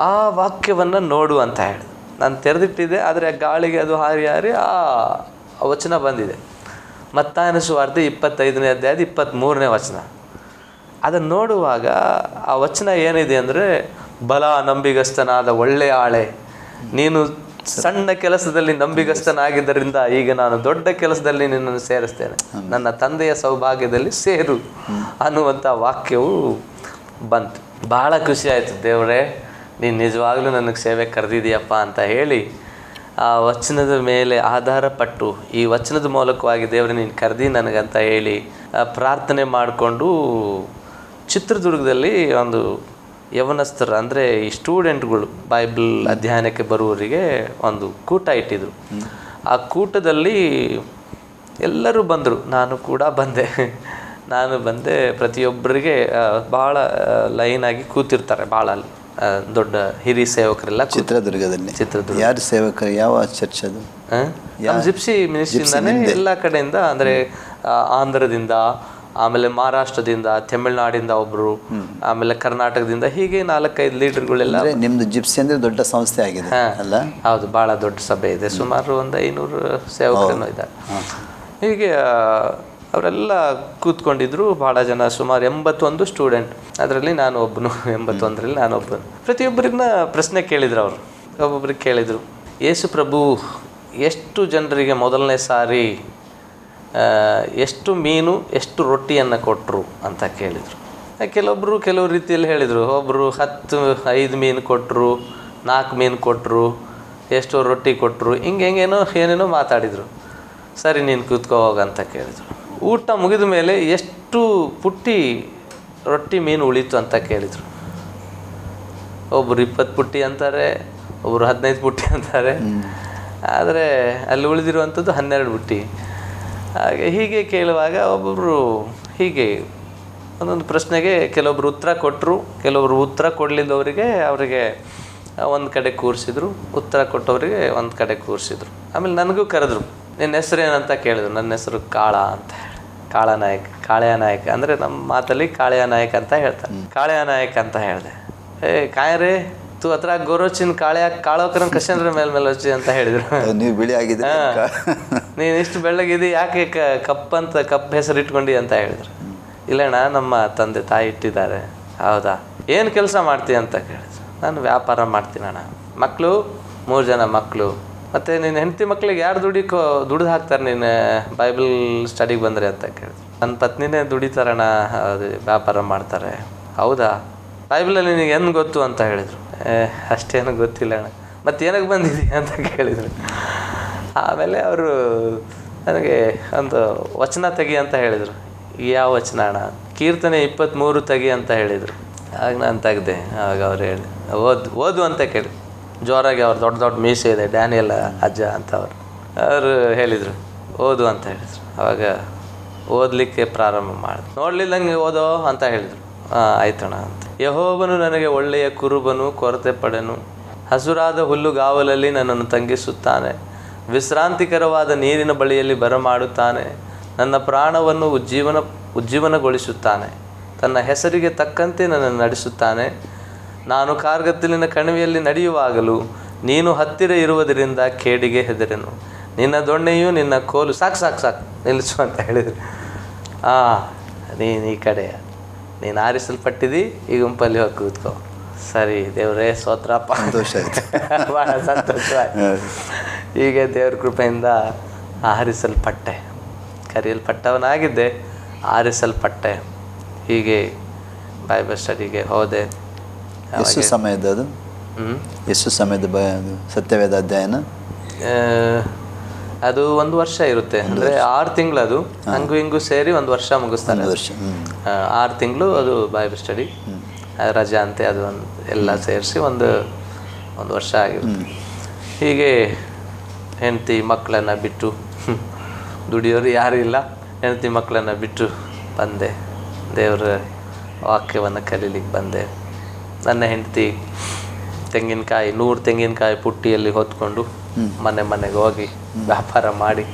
ಆ ವಾಕ್ಯವನ್ನು ನೋಡು ಅಂತ ಹೇಳಿದೆ. ನಾನು ತೆರೆದಿಟ್ಟಿದ್ದೆ, ಆದರೆ ಗಾಳಿಗೆ ಅದು ಹಾರಿ ಆ ವಚನ ಬಂದಿದೆ. ಮತ್ತಾಯನ ಸುವಾರ್ತೆ 25ನೇ ಅಧ್ಯಾಯದ 23ನೇ ವಚನ. ಅದನ್ನು ನೋಡುವಾಗ ಆ ವಚನ ಏನಿದೆ ಅಂದರೆ, ಬಲ ನಂಬಿಗಸ್ತನಾದ ಒಳ್ಳೆಯ ಆಳೆ, ನೀನು ಸಣ್ಣ ಕೆಲಸದಲ್ಲಿ ನಂಬಿಗಸ್ತನಾಗಿದ್ದರಿಂದ ಈಗ ನಾನು ದೊಡ್ಡ ಕೆಲಸದಲ್ಲಿ ನಿನ್ನನ್ನು ಸೇರಿಸ್ತೇನೆ, ನನ್ನ ತಂದೆಯ ಸೌಭಾಗ್ಯದಲ್ಲಿ ಸೇರು ಅನ್ನುವಂಥ ವಾಕ್ಯವು ಬಂತು. ಭಾಳ ಖುಷಿ ಆಯಿತು. ದೇವರೇ ನೀನು ನಿಜವಾಗ್ಲೂ ನನಗೆ ಸೇವೆ ಕರೆದಿದೆಯಪ್ಪ ಅಂತ ಹೇಳಿ ಆ ವಚನದ ಮೇಲೆ ಆಧಾರಪಟ್ಟು ಈ ವಚನದ ಮೂಲಕವಾಗಿ ದೇವರೇ ನೀನು ಕರೆದಿ ನನಗಂತ ಹೇಳಿ ಪ್ರಾರ್ಥನೆ ಮಾಡಿಕೊಂಡು ಚಿತ್ರದುರ್ಗದಲ್ಲಿ ಒಂದು ಯವನಸ್ಥರು ಅಂದರೆ ಈ ಸ್ಟೂಡೆಂಟ್ಗಳು ಬೈಬಲ್ ಅಧ್ಯಯನಕ್ಕೆ ಬರುವವರಿಗೆ ಒಂದು ಕೂಟ ಇಟ್ಟಿದ್ರು. ಆ ಕೂಟದಲ್ಲಿ ಎಲ್ಲರೂ ಬಂದರು, ನಾನು ಕೂಡ ಬಂದೆ. ಪ್ರತಿಯೊಬ್ಬರಿಗೆ ಭಾಳ ಲೈನಾಗಿ ಕೂತಿರ್ತಾರೆ, ಭಾಳ ದೊಡ್ಡ ಹಿರಿಯ ಸೇವಕರೆಲ್ಲ ಚಿತ್ರದುರ್ಗದಲ್ಲಿ. ಯಾರು ಸೇವಕರು? ಯಾವ ಚರ್ಚ್ ಅದು? ನಮ್ಮ ಜಿಪ್ಸಿ ಮಿನಿಸ್ಟ್ರಿಯಿಂದಾನೇ ಎಲ್ಲ ಕಡೆಯಿಂದ, ಅಂದರೆ ಆಂಧ್ರದಿಂದ, ಆಮೇಲೆ ಮಹಾರಾಷ್ಟ್ರದಿಂದ, ತಮಿಳುನಾಡಿಂದ ಒಬ್ಬರು, ಆಮೇಲೆ ಕರ್ನಾಟಕದಿಂದ, ಹೀಗೆ 4-5 ಲೀಡರ್ಗಳೆಲ್ಲ. ನಿಮ್ದು ಜಿಪ್ಸಿ ಅಂದರೆ ದೊಡ್ಡ ಸಂಸ್ಥೆ ಆಗಿದೆ ಅಲ್ಲ? ಹೌದು, ಭಾಳ ದೊಡ್ಡ ಸಭೆ ಇದೆ. ಸುಮಾರು ಒಂದು 500 ಸೇವಕರು ಇದ್ದಾರೆ. ಹೀಗೆ ಅವರೆಲ್ಲ ಕೂತ್ಕೊಂಡಿದ್ರು, ಭಾಳ ಜನ, ಸುಮಾರು 81 ಸ್ಟೂಡೆಂಟ್. ಅದರಲ್ಲಿ ನಾನು ಒಬ್ಬನು, 81ರಲ್ಲಿ ನಾನು ಒಬ್ಬನು. ಪ್ರತಿಯೊಬ್ಬರನ್ನ ಪ್ರಶ್ನೆ ಕೇಳಿದ್ರು ಅವರು. ಒಬ್ಬೊಬ್ರಿಗೆ ಕೇಳಿದರು, ಯೇಸು ಪ್ರಭು ಎಷ್ಟು ಜನರಿಗೆ ಮೊದಲನೇ ಸಾರಿ ಎಷ್ಟು ಮೀನು ಎಷ್ಟು ರೊಟ್ಟಿಯನ್ನು ಕೊಟ್ಟರು ಅಂತ ಕೇಳಿದರು. ಕೆಲವು ರೀತಿಯಲ್ಲಿ ಹೇಳಿದರು. ಒಬ್ಬರು 5 ಮೀನು ಕೊಟ್ಟರು, 4 ಮೀನು ಕೊಟ್ಟರು, ಎಷ್ಟೋ ರೊಟ್ಟಿ ಕೊಟ್ಟರು, ಏನೇನೋ ಮಾತಾಡಿದರು. ಸರಿ ನೀನು ಕೂತ್ಕೋ ಹೋಗಂತ ಕೇಳಿದರು. ಊಟ ಮುಗಿದ ಮೇಲೆ ಎಷ್ಟು ಪುಟ್ಟಿ ರೊಟ್ಟಿ ಮೀನು ಉಳಿತು ಅಂತ ಕೇಳಿದರು. ಒಬ್ಬರು 20 ಪುಟ್ಟಿ ಅಂತಾರೆ, ಒಬ್ಬರು 15 ಪುಟ್ಟಿ ಅಂತಾರೆ. ಆದರೆ ಅಲ್ಲಿ ಉಳಿದಿರುವಂಥದ್ದು 12 ಪುಟ್ಟಿ. ಹೀಗೆ ಕೇಳುವಾಗ ಒಬ್ಬೊಬ್ಬರು ಹೀಗೆ ಒಂದೊಂದು ಪ್ರಶ್ನೆಗೆ ಕೆಲವೊಬ್ರು ಉತ್ತರ ಕೊಟ್ಟರು, ಕೆಲವೊಬ್ರು ಉತ್ತರ ಕೊಡಲಿದ್ದವರಿಗೆ ಅವರಿಗೆ ಒಂದು ಕಡೆ ಕೂರಿಸಿದ್ರು, ಉತ್ತರ ಕೊಟ್ಟವರಿಗೆ ಒಂದು ಕಡೆ ಕೂರಿಸಿದ್ರು. ಆಮೇಲೆ ನನಗೂ ಕರೆದ್ರು. ನಿನ್ನ ಹೆಸರು ಏನಂತ ಕೇಳಿದ್ರು. ನನ್ನ ಹೆಸರು ಕಾಳ ಅಂತ ಹೇಳಿ, ಕಾಳೆಯ ನಾಯಕ ಅಂದರೆ ನಮ್ಮ ಮಾತಲ್ಲಿ ಕಾಳೆಯ ನಾಯಕ ಅಂತ ಹೇಳ್ತಾರೆ. ಕಾಳೆಯ ನಾಯಕ ಅಂತ ಹೇಳಿದೆ. ಕಾಯ ರೇ ತು ಹತ್ರ ಗೋರೋಚಿನ ಕಾಳೋಕರನ್ ಕಶಂದ್ರ ಮೇಲೆ ಹಚ್ಚಿ ಅಂತ ಹೇಳಿದ್ರು. ನೀವು ಬಿಳಿ ಆಗಿದ್ರೆ ನೀನು ಇಷ್ಟು ಬೆಳ್ಳಗಿದಿ, ಯಾಕೆ ಕಪ್ ಹೆಸರು ಇಟ್ಕೊಂಡಿ ಅಂತ ಹೇಳಿದ್ರು. ಇಲ್ಲಣ್ಣ ನಮ್ಮ ತಂದೆ ತಾಯಿ ಇಟ್ಟಿದ್ದಾರೆ. ಹೌದಾ, ಏನು ಕೆಲಸ ಮಾಡ್ತೀಯ ಅಂತ ಕೇಳಿದ್ರು. ನಾನು ವ್ಯಾಪಾರ ಮಾಡ್ತೀನಣ್ಣ. ಮಕ್ಕಳು 3 ಜನ ಮಕ್ಕಳು. ಮತ್ತು ನಿನ್ನ ಹೆಂಡತಿ ಮಕ್ಳಿಗೆ ಯಾರು ದುಡ್ದು ಹಾಕ್ತಾರೆ ನೀನು ಬೈಬಲ್ ಸ್ಟಡಿಗೆ ಬಂದರೆ ಅಂತ ಕೇಳಿದ್ರು. ನನ್ನ ಪತ್ನಿನೇ ದುಡಿತಾರಣ್ಣ, ಅದು ವ್ಯಾಪಾರ ಮಾಡ್ತಾರೆ. ಹೌದಾ, ಬೈಬಲಲ್ಲಿ ನಿನಗೆ ಏನು ಗೊತ್ತು ಅಂತ ಹೇಳಿದರು. ಅಷ್ಟೇನು ಗೊತ್ತಿಲ್ಲ ಅಣ್ಣ. ಮತ್ತು ಏನಕ್ಕೆ ಬಂದಿದ್ದೀಯ ಅಂತ ಕೇಳಿದರು. ಆಮೇಲೆ ಅವರು ನನಗೆ ಒಂದು ವಚನ ತೆಗಿ ಅಂತ ಹೇಳಿದರು. ಯಾವ ವಚನ ಅಣ್ಣ? ಕೀರ್ತನೆ 23 ತೆಗಿ ಅಂತ ಹೇಳಿದರು. ಆಗ ನಾನು ತೆಗೆದೆ. ಆವಾಗ ಅವ್ರು ಹೇಳಿ ಓದು ಅಂತ ಕೇಳಿ ಜೋರಾಗಿ, ಅವ್ರು ದೊಡ್ಡ ಮೀಸೆ ಇದೆ, ಡ್ಯಾನಿಯಲ್ ಅಜ್ಜ ಅಂತ ಅವರು ಹೇಳಿದರು, ಓದು ಅಂತ ಹೇಳಿದರು. ಆವಾಗ ಓದಲಿಕ್ಕೆ ಪ್ರಾರಂಭ ಮಾಡಿದೆ. ನೋಡಲಿಲ್ಲಂಗೆ ಓದೋ ಅಂತ ಹೇಳಿದರು. ಆಯ್ತಣ್ಣ ಅಂತ. ಯೆಹೋವನು ನನಗೆ ಒಳ್ಳೆಯ ಕುರುಬನು, ಕೊರತೆ ಪಡೆನು. ಹಸುರಾದ ಹುಲ್ಲುಗಾವಲಲ್ಲಿ ನನ್ನನ್ನು ತಂಗಿಸುತ್ತಾನೆ. ವಿಶ್ರಾಂತಿಕರವಾದ ನೀರಿನ ಬಳಿಯಲ್ಲಿ ಬರಮಾಡುತ್ತಾನೆ. ನನ್ನ ಪ್ರಾಣವನ್ನು ಉಜ್ಜೀವನಗೊಳಿಸುತ್ತಾನೆ. ತನ್ನ ಹೆಸರಿಗೆ ತಕ್ಕಂತೆ ನನ್ನನ್ನು ನಡೆಸುತ್ತಾನೆ. ನಾನು ಕಾರ್ಗತ್ತಲಿನ ಕಣಿವೆಯಲ್ಲಿ ನಡೆಯುವಾಗಲೂ ನೀನು ಹತ್ತಿರ ಇರುವುದರಿಂದ ಕೇಡಿಗೆ ಹೆದರೆನು. ನಿನ್ನ ದೊಣ್ಣೆಯು ನಿನ್ನ ಕೋಲು ಸಾಕು ನಿಲ್ಲಿಸು ಅಂತ ಹೇಳಿದರು. ನೀನು ಈ ಕಡೆ ನೀನು ಆರಿಸಲ್ಪಟ್ಟಿದ್ದಿ, ಈ ಗುಂಪಲ್ಲಿ ಹೋಗಿ ಕೂತ್ಕೋ. ಸರಿ ದೇವರೇ ಸ್ತೋತ್ರಪ್ಪ, ಸಂತೋಷ ಆಯಿತು, ಭಾಳ ಸಂತೋಷ ಆಯಿತು. ಹೀಗೆ ದೇವ್ರ ಕೃಪೆಯಿಂದ ಆರಿಸಲ್ಪಟ್ಟೆ, ಕರೆಯಲ್ಪಟ್ಟವನಾಗಿದ್ದೆ, ಆರಿಸಲ್ಪಟ್ಟೆ. ಹೀಗೆ ಬೈಬಲ್ ಸ್ಟಡಿಗೆ ಹೋದೆ. ಎಷ್ಟು ಸಮಯದ ಅದು? ಎಷ್ಟು ಸಮಯದ ಸತ್ಯವೇದ ಅಧ್ಯಯನ? ಅದು 1 ವರ್ಷ ಇರುತ್ತೆ. ಅಂದರೆ 6 ತಿಂಗಳು. ಅದು ಹಂಗು ಹಿಂಗು ಸೇರಿ 1 ವರ್ಷ ಮುಗಿಸ್ತಾರೆ. 6 ತಿಂಗಳು ಅದು ಬೈಬಲ್ ಸ್ಟಡಿ, ರಜಾ ಅಂತೆ ಅದು ಎಲ್ಲ ಸೇರಿಸಿ ಒಂದು ವರ್ಷ ಆಗಿರುತ್ತೆ. ಹೀಗೆ ಹೆಂಡತಿ ಮಕ್ಕಳನ್ನು ಬಿಟ್ಟು, ದುಡಿಯೋರು ಯಾರೂ ಇಲ್ಲ, ಹೆಂಡತಿ ಮಕ್ಕಳನ್ನು ಬಿಟ್ಟು ಬಂದೆ. ದೇವರ ವಾಕ್ಯವನ್ನು ಕಲೀಲಿಕ್ಕೆ ಬಂದೆ. ನನ್ನ ಹೆಂಡತಿ ತೆಂಗಿನಕಾಯಿ 100 ತೆಂಗಿನಕಾಯಿ ಪುಟ್ಟಿಯಲ್ಲಿ ಹೊತ್ಕೊಂಡು ಮನೆಗೆ ಹೋಗಿ ವ್ಯಾಪಾರ ಮಾಡಿ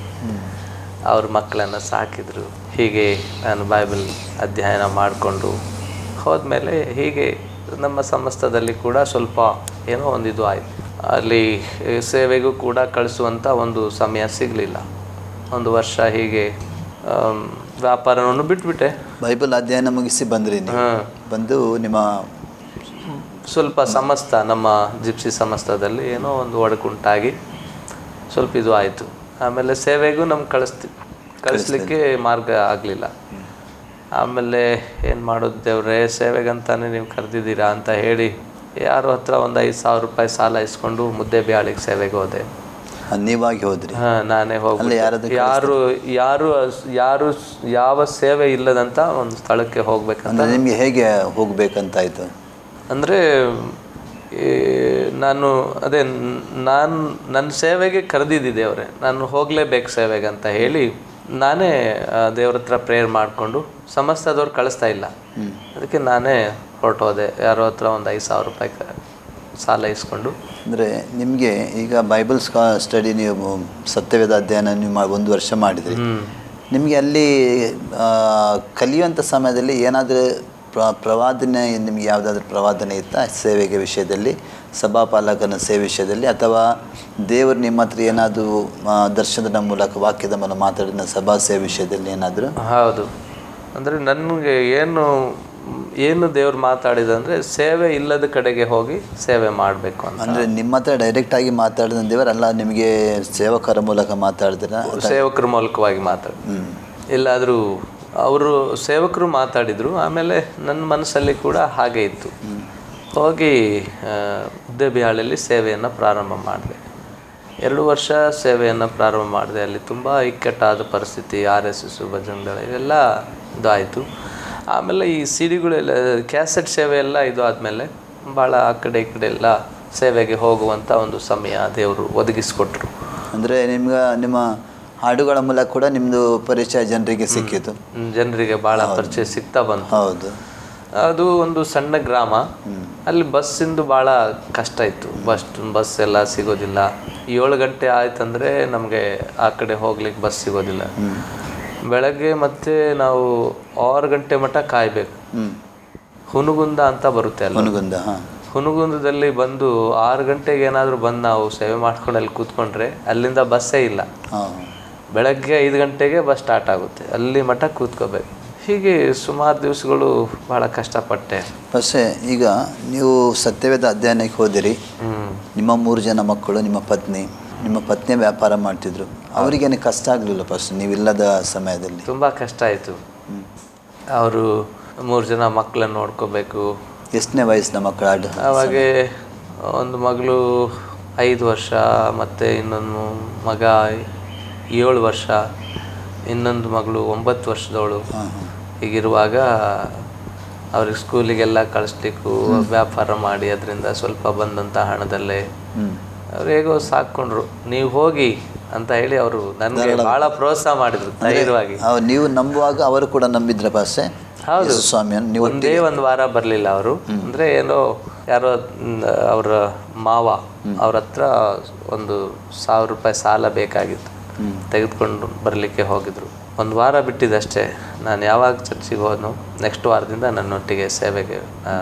ಅವ್ರ ಮಕ್ಕಳನ್ನು ಸಾಕಿದ್ರು. ಹೀಗೆ ನಾನು ಬೈಬಲ್ ಅಧ್ಯಯನ ಮಾಡಿಕೊಂಡು ಹೋದ್ಮೇಲೆ ಹೀಗೆ ನಮ್ಮ ಸಮಸ್ತದಲ್ಲಿ ಕೂಡ ಸ್ವಲ್ಪ ಏನೋ ಒಂದಿದು ಆಯಿತು. ಅಲ್ಲಿ ಸೇವೆಗೂ ಕೂಡ ಕಳಿಸುವಂಥ ಒಂದು ಸಮಯ ಸಿಗಲಿಲ್ಲ. 1 ವರ್ಷ ಹೀಗೆ ವ್ಯಾಪಾರವನ್ನು ಬಿಟ್ಬಿಟ್ಟೆ. ಬೈಬಲ್ ಅಧ್ಯಯನ ಮುಗಿಸಿ ಬಂದ್ರಿ ನೀವು? ಬಂದು ನಿಮ್ಮ ಸ್ವಲ್ಪ ಸಮಸ್ತ ನಮ್ಮ ಜಿಪ್ಸಿ ಸಮಸ್ತದಲ್ಲಿ ಏನೋ ಒಂದು ಒಡಕುಂಟಾಗಿ ಸ್ವಲ್ಪ ಇದು ಆಯಿತು. ಆಮೇಲೆ ಸೇವೆಗೂ ನಮ್ಗೆ ಕಳಿಸ್ಲಿಕ್ಕೆ ಮಾರ್ಗ ಆಗಲಿಲ್ಲ. ಆಮೇಲೆ ಏನು ಮಾಡೋದು ದೇವ್ರೇ, ಸೇವೆಗಂತಾನೆ ನೀವು ಕರೆದಿದ್ದೀರಾ ಅಂತ ಹೇಳಿ ಯಾರ ಹತ್ರ ಒಂದು 5,000 ರೂಪಾಯಿ ಸಾಲ ಇಸ್ಕೊಂಡು ಮುದ್ದೆ ಬ್ಯಾಳಿಗೆ ಸೇವೆಗೆ ಹೋದೆ. ನೀವಾಗಿ ಹೋದ್ರಿ? ನಾನೇ ಹೋಗಿ. ಯಾರು ಯಾವ ಸೇವೆ ಇಲ್ಲದಂತ ಒಂದು ಸ್ಥಳಕ್ಕೆ ಹೋಗ್ಬೇಕಂತ. ನಿಮಗೆ ಹೇಗೆ ಹೋಗ್ಬೇಕಂತಾಯ್ತು? ಅಂದರೆ ನನ್ನ ಸೇವೆಗೆ ಕರೆದಿದ್ದೆ ಅವರೇ, ನಾನು ಹೋಗಲೇಬೇಕು ಸೇವೆಗೆ ಅಂತ ಹೇಳಿ ನಾನೇ ದೇವ್ರ ಹತ್ರ ಪ್ರೇಯರ್ ಮಾಡಿಕೊಂಡು, ಸಮಸ್ತದವ್ರು ಕಳಿಸ್ತಾ ಇಲ್ಲ, ಅದಕ್ಕೆ ನಾನೇ ಹೊರಟೋದೆ. ಯಾರೋ ಹತ್ರ ಒಂದು 5,000 ರೂಪಾಯಿ ಸಾಲ ಇಸ್ಕೊಂಡು. ಅಂದರೆ ನಿಮಗೆ ಈಗ ಬೈಬಲ್ ಸ್ಟಡಿ, ನೀವು ಸತ್ಯವೇದ ಅಧ್ಯಯನ ನೀವು 1 ವರ್ಷ ಮಾಡಿದ್ರಿ. ನಿಮಗೆ ಅಲ್ಲಿ ಕಲಿಯುವಂಥ ಸಮಯದಲ್ಲಿ ಏನಾದರೂ ಪ್ರವಾದನೆ, ನಿಮಗೆ ಯಾವುದಾದ್ರೂ ಪ್ರವಾದನೆ ಇತ್ತಾ ಸೇವೆಗೆ ವಿಷಯದಲ್ಲಿ, ಸಭಾಪಾಲಕನ ಸೇವೆ ವಿಷಯದಲ್ಲಿ, ಅಥವಾ ದೇವರು ನಿಮ್ಮ ಹತ್ರ ಏನಾದರೂ ದರ್ಶನದ ಮೂಲಕ ವಾಕ್ಯದ ಮೂಲಕ ಮಾತಾಡಿದ ಸಭಾ ಸೇವೆ ವಿಷಯದಲ್ಲಿ ಏನಾದರೂ? ಹೌದು. ಅಂದರೆ ನನಗೆ ಏನು ದೇವ್ರು ಮಾತಾಡಿದಂದರೆ ಸೇವೆ ಇಲ್ಲದ ಕಡೆಗೆ ಹೋಗಿ ಸೇವೆ ಮಾಡಬೇಕು ಅಂತ. ಅಂದರೆ ನಿಮ್ಮ ಹತ್ರ ಡೈರೆಕ್ಟಾಗಿ ಮಾತಾಡಿದ ದೇವರಲ್ಲ, ನಿಮಗೆ ಸೇವಕರ ಮೂಲಕ ಮಾತಾಡಿದ್ರೆ? ಸೇವಕರ ಮೂಲಕವಾಗಿ ಎಲ್ಲಾದರೂ ಅವರು ಸೇವಕರು ಮಾತಾಡಿದರು. ಆಮೇಲೆ ನನ್ನ ಮನಸ್ಸಲ್ಲಿ ಕೂಡ ಹಾಗೆ ಇತ್ತು. ಹೋಗಿ ಮುದ್ದೇಬಿಹಾಳಲ್ಲಿ ಸೇವೆಯನ್ನು ಪ್ರಾರಂಭ ಮಾಡಿದೆ. 2 ವರ್ಷ ಸೇವೆಯನ್ನು ಪ್ರಾರಂಭ ಮಾಡಿದೆ. ಅಲ್ಲಿ ತುಂಬ ಇಕ್ಕಟ್ಟಾದ ಪರಿಸ್ಥಿತಿ, RSS ಭಜನೆಗಳ ಇವೆಲ್ಲ ಇದಾಯಿತು. ಆಮೇಲೆ ಈ ಸಿಡಿಗಳೆಲ್ಲ, ಕ್ಯಾಸೆಟ್ ಸೇವೆ ಎಲ್ಲ ಇದು ಆದಮೇಲೆ ಭಾಳ ಆ ಕಡೆ ಈ ಕಡೆ ಎಲ್ಲ ಸೇವೆಗೆ ಹೋಗುವಂಥ ಒಂದು ಸಮಯ ದೇವರು ಒದಗಿಸಿಕೊಟ್ರು. ಅಂದರೆ ನಿಮ್ಮ ಹಾಡುಗಳ ಮೂಲಕ ಕೂಡ ನಿಮ್ಮದು ಪರಿಚಯ ಜನರಿಗೆ ಸಿಕ್ಕಿತು? ಜನರಿಗೆ ಭಾಳ ಪರಿಚಯ ಸಿಗ್ತಾ ಬಂತು. ಹೌದು. ಅದು ಒಂದು ಸಣ್ಣ ಗ್ರಾಮ, ಅಲ್ಲಿ ಬಸ್ಸಿಂದು ಭಾಳ ಕಷ್ಟ ಇತ್ತು. ಬಸ್ ಎಲ್ಲ ಸಿಗೋದಿಲ್ಲ. 7 ಗಂಟೆ ಆಯ್ತಂದರೆ ನಮಗೆ ಆ ಕಡೆ ಹೋಗ್ಲಿಕ್ಕೆ ಬಸ್ ಸಿಗೋದಿಲ್ಲ. ಬೆಳಗ್ಗೆ ಮತ್ತೆ ನಾವು 6 ಗಂಟೆ ಮಟ್ಟ ಕಾಯಬೇಕು. ಹುನಗುಂದ ಅಂತ ಬರುತ್ತೆ ಅಲ್ಲ, ಹುನಗುಂದದಲ್ಲಿ ಬಂದು 6 ಗಂಟೆಗೆ ಏನಾದರೂ ಬಂದು ನಾವು ಸೇವೆ ಮಾಡ್ಕೊಂಡು ಅಲ್ಲಿ ಕೂತ್ಕೊಂಡ್ರೆ ಅಲ್ಲಿಂದ ಬಸ್ಸೇ ಇಲ್ಲ. ಬೆಳಗ್ಗೆ 5 ಗಂಟೆಗೆ ಬಸ್ ಸ್ಟಾರ್ಟ್ ಆಗುತ್ತೆ, ಅಲ್ಲಿ ಮಟ್ಟ ಕೂತ್ಕೋಬೇಕು. ಹೀಗೆ ಸುಮಾರು ದಿವಸಗಳು ಭಾಳ ಕಷ್ಟಪಟ್ಟೆ. ಬಸ್ಸೇ ಈಗ ನೀವು ಸತ್ಯವೇದ ಅಧ್ಯಯನಕ್ಕೆ ಹೋದಿರಿ. ನಿಮ್ಮ 3 ಜನ ಮಕ್ಕಳು, ನಿಮ್ಮ ಪತ್ನಿ ವ್ಯಾಪಾರ ಮಾಡ್ತಿದ್ರು. ಅವರಿಗೇನು ಕಷ್ಟ ಆಗಲಿಲ್ಲ ಫಸ್ಟ್ ನೀವಿಲ್ಲದ ಸಮಯದಲ್ಲಿ? ತುಂಬ ಕಷ್ಟ ಆಯಿತು. ಅವರು 3 ಜನ ಮಕ್ಕಳನ್ನು ನೋಡ್ಕೋಬೇಕು. ಎಷ್ಟನೇ ವಯಸ್ಸಿನ ಮಕ್ಕಳು? ಅವಾಗೆ ಒಂದು ಮಗಳು 5 ವರ್ಷ, ಮತ್ತು ಇನ್ನೊಂದು ಮಗ 7 ವರ್ಷ, ಇನ್ನೊಂದು ಮಗಳು 9 ವರ್ಷದವಳು. ಹೀಗಿರುವಾಗ ಅವ್ರಿಗೆ ಸ್ಕೂಲಿಗೆಲ್ಲ ಕಳಿಸ್ಲಿಕ್ಕೂ ವ್ಯಾಪಾರ ಮಾಡಿ ಅದರಿಂದ ಸ್ವಲ್ಪ ಬಂದಂಥ ಹಣದಲ್ಲೇ ಅವ್ರು ಹೇಗೋ ಸಾಕ್ಕೊಂಡ್ರು. ನೀವು ಹೋಗಿ ಅಂತ ಹೇಳಿ ಅವರು ನನಗೆ ಭಾಳ ಪ್ರೋತ್ಸಾಹ ಮಾಡಿದ್ರು ಧೈರ್ಯವಾಗಿ. ನೀವು ನಂಬುವಾಗ ಅವರು ಕೂಡ ನಂಬಿದ್ರ ಭಾಷೆ? ಹೌದು ಸ್ವಾಮಿಯನ್ನು. ನೀವು ಒಂದೇ 1 ವಾರ ಬರಲಿಲ್ಲ ಅವರು. ಅಂದರೆ ಏನೋ ಯಾರೋ ಅವರ ಮಾವ ಅವ್ರ ಹತ್ರ ಒಂದು 1,000 ರೂಪಾಯಿ ಸಾಲ ಬೇಕಾಗಿತ್ತು, ತೆಗೆದುಕೊಂಡು ಬರಲಿಕ್ಕೆ ಹೋಗಿದ್ರು. ಒಂದು ವಾರ ಬಿಟ್ಟಿದ್ದಷ್ಟೇ ನಾನು ಯಾವಾಗ ಚರ್ಚಿಗೆ ಹೋದ್ನೋ ನೆಕ್ಸ್ಟ್ ವಾರದಿಂದ ನನ್ನೊಟ್ಟಿಗೆ ಸೇವೆಗೆ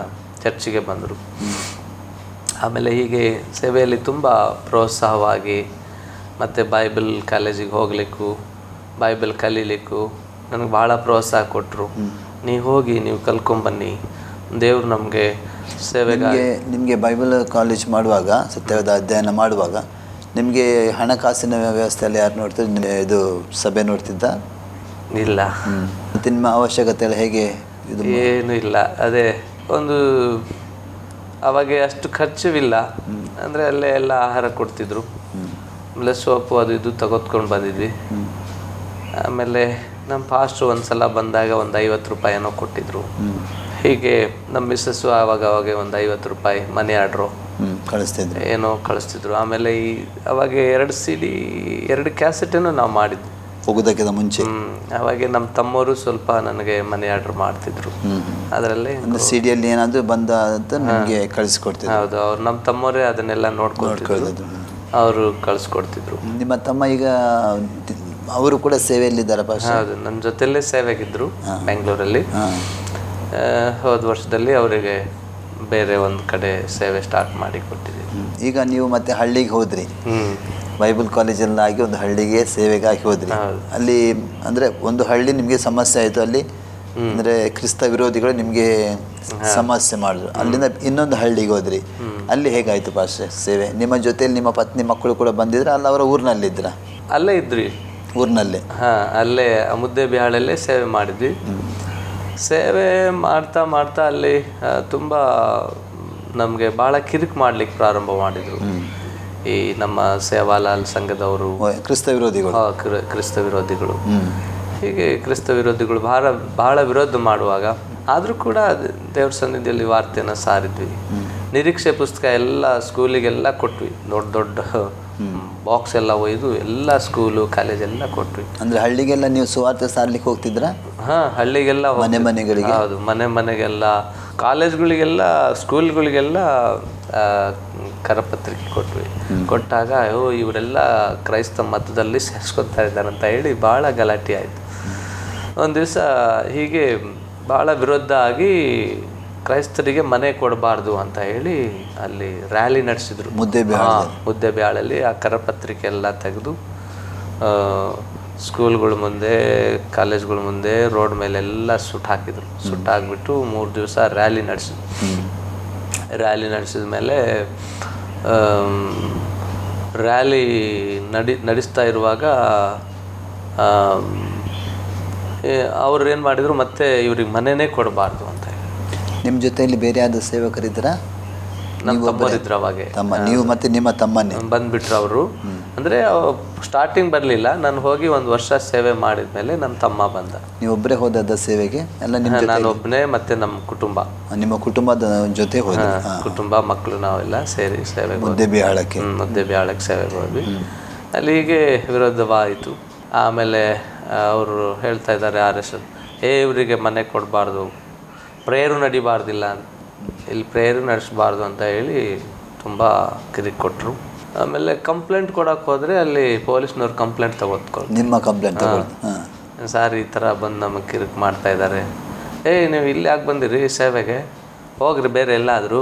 ಚರ್ಚಿಗೆ ಬಂದರು. ಆಮೇಲೆ ಹೀಗೆ ಸೇವೆಯಲ್ಲಿ ತುಂಬ ಪ್ರೋತ್ಸಾಹವಾಗಿ ಮತ್ತು ಬೈಬಲ್ ಕಾಲೇಜಿಗೆ ಹೋಗಲಿಕ್ಕೂ ಬೈಬಲ್ ಕಲೀಲಿಕ್ಕೂ ನನಗೆ ಭಾಳ ಪ್ರೋತ್ಸಾಹ ಕೊಟ್ಟರು. ನೀವು ಹೋಗಿ ನೀವು ಕಲ್ತ್ಕೊಂಬನ್ನಿ, ದೇವರು ನಮಗೆ ಸೇವೆಗೆ. ನಿಮಗೆ ಬೈಬಲ್ ಕಾಲೇಜ್ ಮಾಡುವಾಗ, ಸತ್ಯವೇದ ಅಧ್ಯಯನ ಮಾಡುವಾಗ ನಿಮಗೆ ಹಣಕಾಸಿನ ವ್ಯವಸ್ಥೆಯಲ್ಲಿ ಯಾರು ನೋಡ್ತಿದ್ರು? ಇದು ಸಭೆ ನೋಡ್ತಿದ್ದ? ಇಲ್ಲ. ಮತ್ತು ನಿಮ್ಮ ಅವಶ್ಯಕತೆ ಎಲ್ಲ ಹೇಗೆ? ಇದು ಏನೂ ಇಲ್ಲ. ಅದೇ ಒಂದು ಅವಾಗ ಅಷ್ಟು ಖರ್ಚುವಿಲ್ಲ, ಅಂದರೆ ಅಲ್ಲೇ ಎಲ್ಲ ಆಹಾರ ಕೊಡ್ತಿದ್ರು. ಆಮೇಲೆ ಸೋಪು ಅದು ಇದು ತಗೊತ್ಕೊಂಡು ಬಂದಿದ್ವಿ. ಆಮೇಲೆ ನಮ್ಮ ಪಾಸ್ಟ್ರು ಒಂದು ಸಲ ಬಂದಾಗ ಒಂದು 50 ರೂಪಾಯಿನೋ ಕೊಟ್ಟಿದ್ರು. ಹೀಗೆ ನಮ್ಮ ಮಿಸ್ಸಸ್ಸು ಆವಾಗ ಒಂದು 50 ರೂಪಾಯಿ ಮನಿ ಆರ್ಡ್ರು ಕಳಿಸ್ತಿದ್ರು, ಏನೋ ಕಳಿಸ್ತಿದ್ರು. ಆಮೇಲೆ ಅವಾಗ 2 CD 2 ಕ್ಯಾಸೆಟನ್ನು ನಾವು ಮಾಡಿದ್ವಿ ಹೋಗೋದಕ್ಕಿಂತ ಮುಂಚೆ. ಅವಾಗ ನಮ್ಮ ತಮ್ಮವರು ಸ್ವಲ್ಪ ನನಗೆ ಮನಿ ಆರ್ಡ್ರ್ ಮಾಡ್ತಿದ್ರು. ಅದರಲ್ಲಿ ಸಿಡಿಯಲ್ಲಿ ಏನಾದರೂ ಬಂದ ಅಂತ ನಿಮಗೆ ಕಳಿಸ್ಕೊಡ್ತಿದ್ರು? ಹೌದು, ಅವ್ರು ನಮ್ಮ ತಮ್ಮವರೇ ಅದನ್ನೆಲ್ಲ ನೋಡ್ಕೊಳ್ತಿದ್ರು, ಅವರು ಕಳಿಸ್ಕೊಡ್ತಿದ್ರು. ನಿಮ್ಮ ತಮ್ಮ ಈಗ ಅವರು ಕೂಡ ಸೇವೆಯಲ್ಲಿದ್ದಾರೆ? ಹೌದು, ನನ್ನ ಜೊತೆಯಲ್ಲೇ ಸೇವೆಗಿದ್ರು ಬೆಂಗಳೂರಲ್ಲಿ. ಹೋದ ವರ್ಷದಲ್ಲಿ ಅವರಿಗೆ ಬೇರೆ ಒಂದು ಕಡೆ ಸೇವೆ ಸ್ಟಾರ್ಟ್ ಮಾಡಿ ಕೊಟ್ಟಿದ್ದೀವಿ. ಈಗ ನೀವು ಮತ್ತೆ ಹಳ್ಳಿಗೆ ಹೋದ್ರಿ, ಬೈಬಲ್ ಕಾಲೇಜೆಲ್ಲ ಆಗಿ ಒಂದು ಹಳ್ಳಿಗೆ ಸೇವೆಗಾಗಿ ಹೋದ್ರಿ. ಅಲ್ಲಿ ಅಂದರೆ ಒಂದು ಹಳ್ಳಿ ನಿಮಗೆ ಸಮಸ್ಯೆ ಆಯಿತು, ಅಲ್ಲಿ ಅಂದರೆ ಕ್ರಿಸ್ತ ವಿರೋಧಿಗಳು ನಿಮಗೆ ಸಮಸ್ಯೆ ಮಾಡಿದ್ರು. ಅಲ್ಲಿಂದ ಇನ್ನೊಂದು ಹಳ್ಳಿಗೆ ಹೋದ್ರಿ, ಅಲ್ಲಿ ಹೇಗಾಯಿತು ಪಾಸ್ಟರ್ ಸೇವೆ? ನಿಮ್ಮ ಜೊತೆಯಲ್ಲಿ ನಿಮ್ಮ ಪತ್ನಿ ಮಕ್ಕಳು ಕೂಡ ಬಂದಿದ್ರ? ಅಲ್ಲ ಅವರ ಊರಿನಲ್ಲಿದ್ರ? ಅಲ್ಲೇ ಇದ್ರಿ, ಊರಿನಲ್ಲೇ. ಅಲ್ಲೇ ಮುದ್ದೇಬಿಹಾಳಲ್ಲೇ ಸೇವೆ ಮಾಡಿದ್ವಿ. ಸೇವೆ ಮಾಡ್ತಾ ಮಾಡ್ತಾ ಅಲ್ಲಿ ತುಂಬ ನಮಗೆ ಭಾಳ ಕಿರಿಕ್ ಮಾಡ್ಲಿಕ್ಕೆ ಪ್ರಾರಂಭ ಮಾಡಿದರು ಈ ನಮ್ಮ ಸೇವಾಲಾಲ್ ಸಂಘದವರು, ಕ್ರಿಸ್ತ ವಿರೋಧಿಗಳು. ಕ್ರಿಸ್ತ ವಿರೋಧಿಗಳು. ಹೀಗೆ ಕ್ರಿಸ್ತ ವಿರೋಧಿಗಳು ಬಹಳ ವಿರೋಧ ಮಾಡುವಾಗ ಆದರೂ ಕೂಡ ದೇವ್ರ ಸನ್ನಿಧಿಯಲ್ಲಿ ವಾರ್ತೆಯನ್ನು ಸಾರಿದ್ವಿ. ನಿರೀಕ್ಷೆ ಪುಸ್ತಕ ಎಲ್ಲ ಸ್ಕೂಲಿಗೆಲ್ಲ ಕೊಟ್ವಿ, ದೊಡ್ಡ ಬಾಕ್ಸ್ ಎಲ್ಲ ಒಯ್ದು ಎಲ್ಲ ಸ್ಕೂಲು ಕಾಲೇಜೆಲ್ಲ ಕೊಟ್ವಿ. ಅಂದರೆ ಹಳ್ಳಿಗೆಲ್ಲ ನೀವು ಸುವಾರ್ತೆ ಸಾರ್ಲಿಕ್ಕೆ ಹೋಗ್ತಿದ್ರ? ಹಳ್ಳಿಗೆಲ್ಲ ಮನೆಗಳಿಗೆ. ಹೌದು, ಮನೆಗೆಲ್ಲ, ಕಾಲೇಜ್ಗಳಿಗೆಲ್ಲ, ಸ್ಕೂಲ್ಗಳಿಗೆಲ್ಲ ಕರಪತ್ರಿಕೆ ಕೊಟ್ವಿ. ಕೊಟ್ಟಾಗ ಇವರೆಲ್ಲ ಕ್ರೈಸ್ತ ಮತದಲ್ಲಿ ಸೇರಿಸ್ಕೊತಾ ಇದ್ದಾರಂತ ಹೇಳಿ ಭಾಳ ಗಲಾಟೆ ಆಯಿತು. ಒಂದು ದಿವಸ ಹೀಗೆ ಭಾಳ ವಿರೋಧ ಆಗಿ ಕ್ರೈಸ್ತರಿಗೆ ಮನೆ ಕೊಡಬಾರ್ದು ಅಂತ ಹೇಳಿ ಅಲ್ಲಿ ರ್ಯಾಲಿ ನಡೆಸಿದ್ರು ಮುದ್ದೇಬಿಹಾಳಲ್ಲಿ. ಆ ಕರಪತ್ರಿಕೆ ಎಲ್ಲ ತೆಗೆದು ಸ್ಕೂಲ್ಗಳ ಮುಂದೆ, ಕಾಲೇಜ್ಗಳ ಮುಂದೆ, ರೋಡ್ ಮೇಲೆಲ್ಲ ಸುಟ್ಟಾಕಿದ್ರು. ಸುಟ್ಟಾಕ್ಬಿಟ್ಟು 3 ದಿವಸ ರ್ಯಾಲಿ ನಡೆಸಿದ್ರು. ರ್ಯಾಲಿ ನಡೆಸಿದ ಮೇಲೆ ರ್ಯಾಲಿ ನಡೆಸ್ತಾ ಇರುವಾಗ ಅವ್ರು ಏನು ಮಾಡಿದರು, ಮತ್ತೆ ಇವ್ರಿಗೆ ಮನೆಯೇ ಕೊಡಬಾರ್ದು ಅಂತ ಹೇಳಿ. ನಿಮ್ಮ ಜೊತೆಯಲ್ಲಿ ಬೇರೆ ಯಾವ್ದು ಸೇವಕರಿದ್ರ? ನಮ್ಮ ತಮ್ಮರಿದ್ರು ಅವಾಗೆ. ನೀವು ಮತ್ತೆ ನಿಮ್ಮ ತಮ್ಮನೇ ಬಂದ್ಬಿಟ್ರು ಅವರು. ಅಂದರೆ ಸ್ಟಾರ್ಟಿಂಗ್ ಬರಲಿಲ್ಲ, ನಾನು ಹೋಗಿ 1 ವರ್ಷ ಸೇವೆ ಮಾಡಿದ್ಮೇಲೆ ನಮ್ಮ ತಮ್ಮ ಬಂದ. ನೀವು ಒಬ್ಬರೇ ಹೋದದ ಸೇವೆಗೆ? ಎಲ್ಲ ನಾನು ಒಬ್ಬನೇ, ಮತ್ತೆ ನಮ್ಮ ಕುಟುಂಬ, ನಿಮ್ಮ ಕುಟುಂಬದ ಜೊತೆ ಹೋದ? ಕುಟುಂಬ, ಮಕ್ಕಳು, ನಾವೆಲ್ಲ ಸೇರಿ ಸೇವೆಗೆ ಮುದ್ದೇಬಿಹಾಳಕ್ಕೆ ಸೇವೆಗೆ ಹೋದ್ವಿ. ಅಲ್ಲಿ ಹೀಗೆ ವಿರೋಧವಾಯಿತು. ಆಮೇಲೆ ಅವರು ಹೇಳ್ತಾ ಇದ್ದಾರೆ RS ಇವರಿಗೆ ಮನೆ ಕೊಡಬಾರ್ದು, ಪ್ರೇಯರು ನಡಿಬಾರ್ದಿಲ್ಲ, ಇಲ್ಲಿ ಪ್ರೇಯರು ನಡೆಸಬಾರ್ದು ಅಂತ ಹೇಳಿ ತುಂಬ ಕಿರಿಕ್ ಕೊಟ್ಟರು. ಆಮೇಲೆ ಕಂಪ್ಲೇಂಟ್ ಕೊಡೋಕೆ ಹೋದರೆ ಅಲ್ಲಿ ಪೊಲೀಸ್ನವ್ರು ಕಂಪ್ಲೇಂಟ್ ತಗೋತ್ಕೊಂಡು, ನಿಮ್ಮ ಕಂಪ್ಲೇಂಟ್ ಸಾರ್ ಈ ಥರ ಬಂದು ನಮಗೆ ಕಿರಿಕ್ ಮಾಡ್ತಾ ಇದ್ದಾರೆ, ನೀವು ಇಲ್ಲಿ ಯಾಕೆ ಬಂದಿರಿ ಸೇವೆಗೆ, ಹೋಗ್ರಿ ಬೇರೆ ಎಲ್ಲಾದರೂ,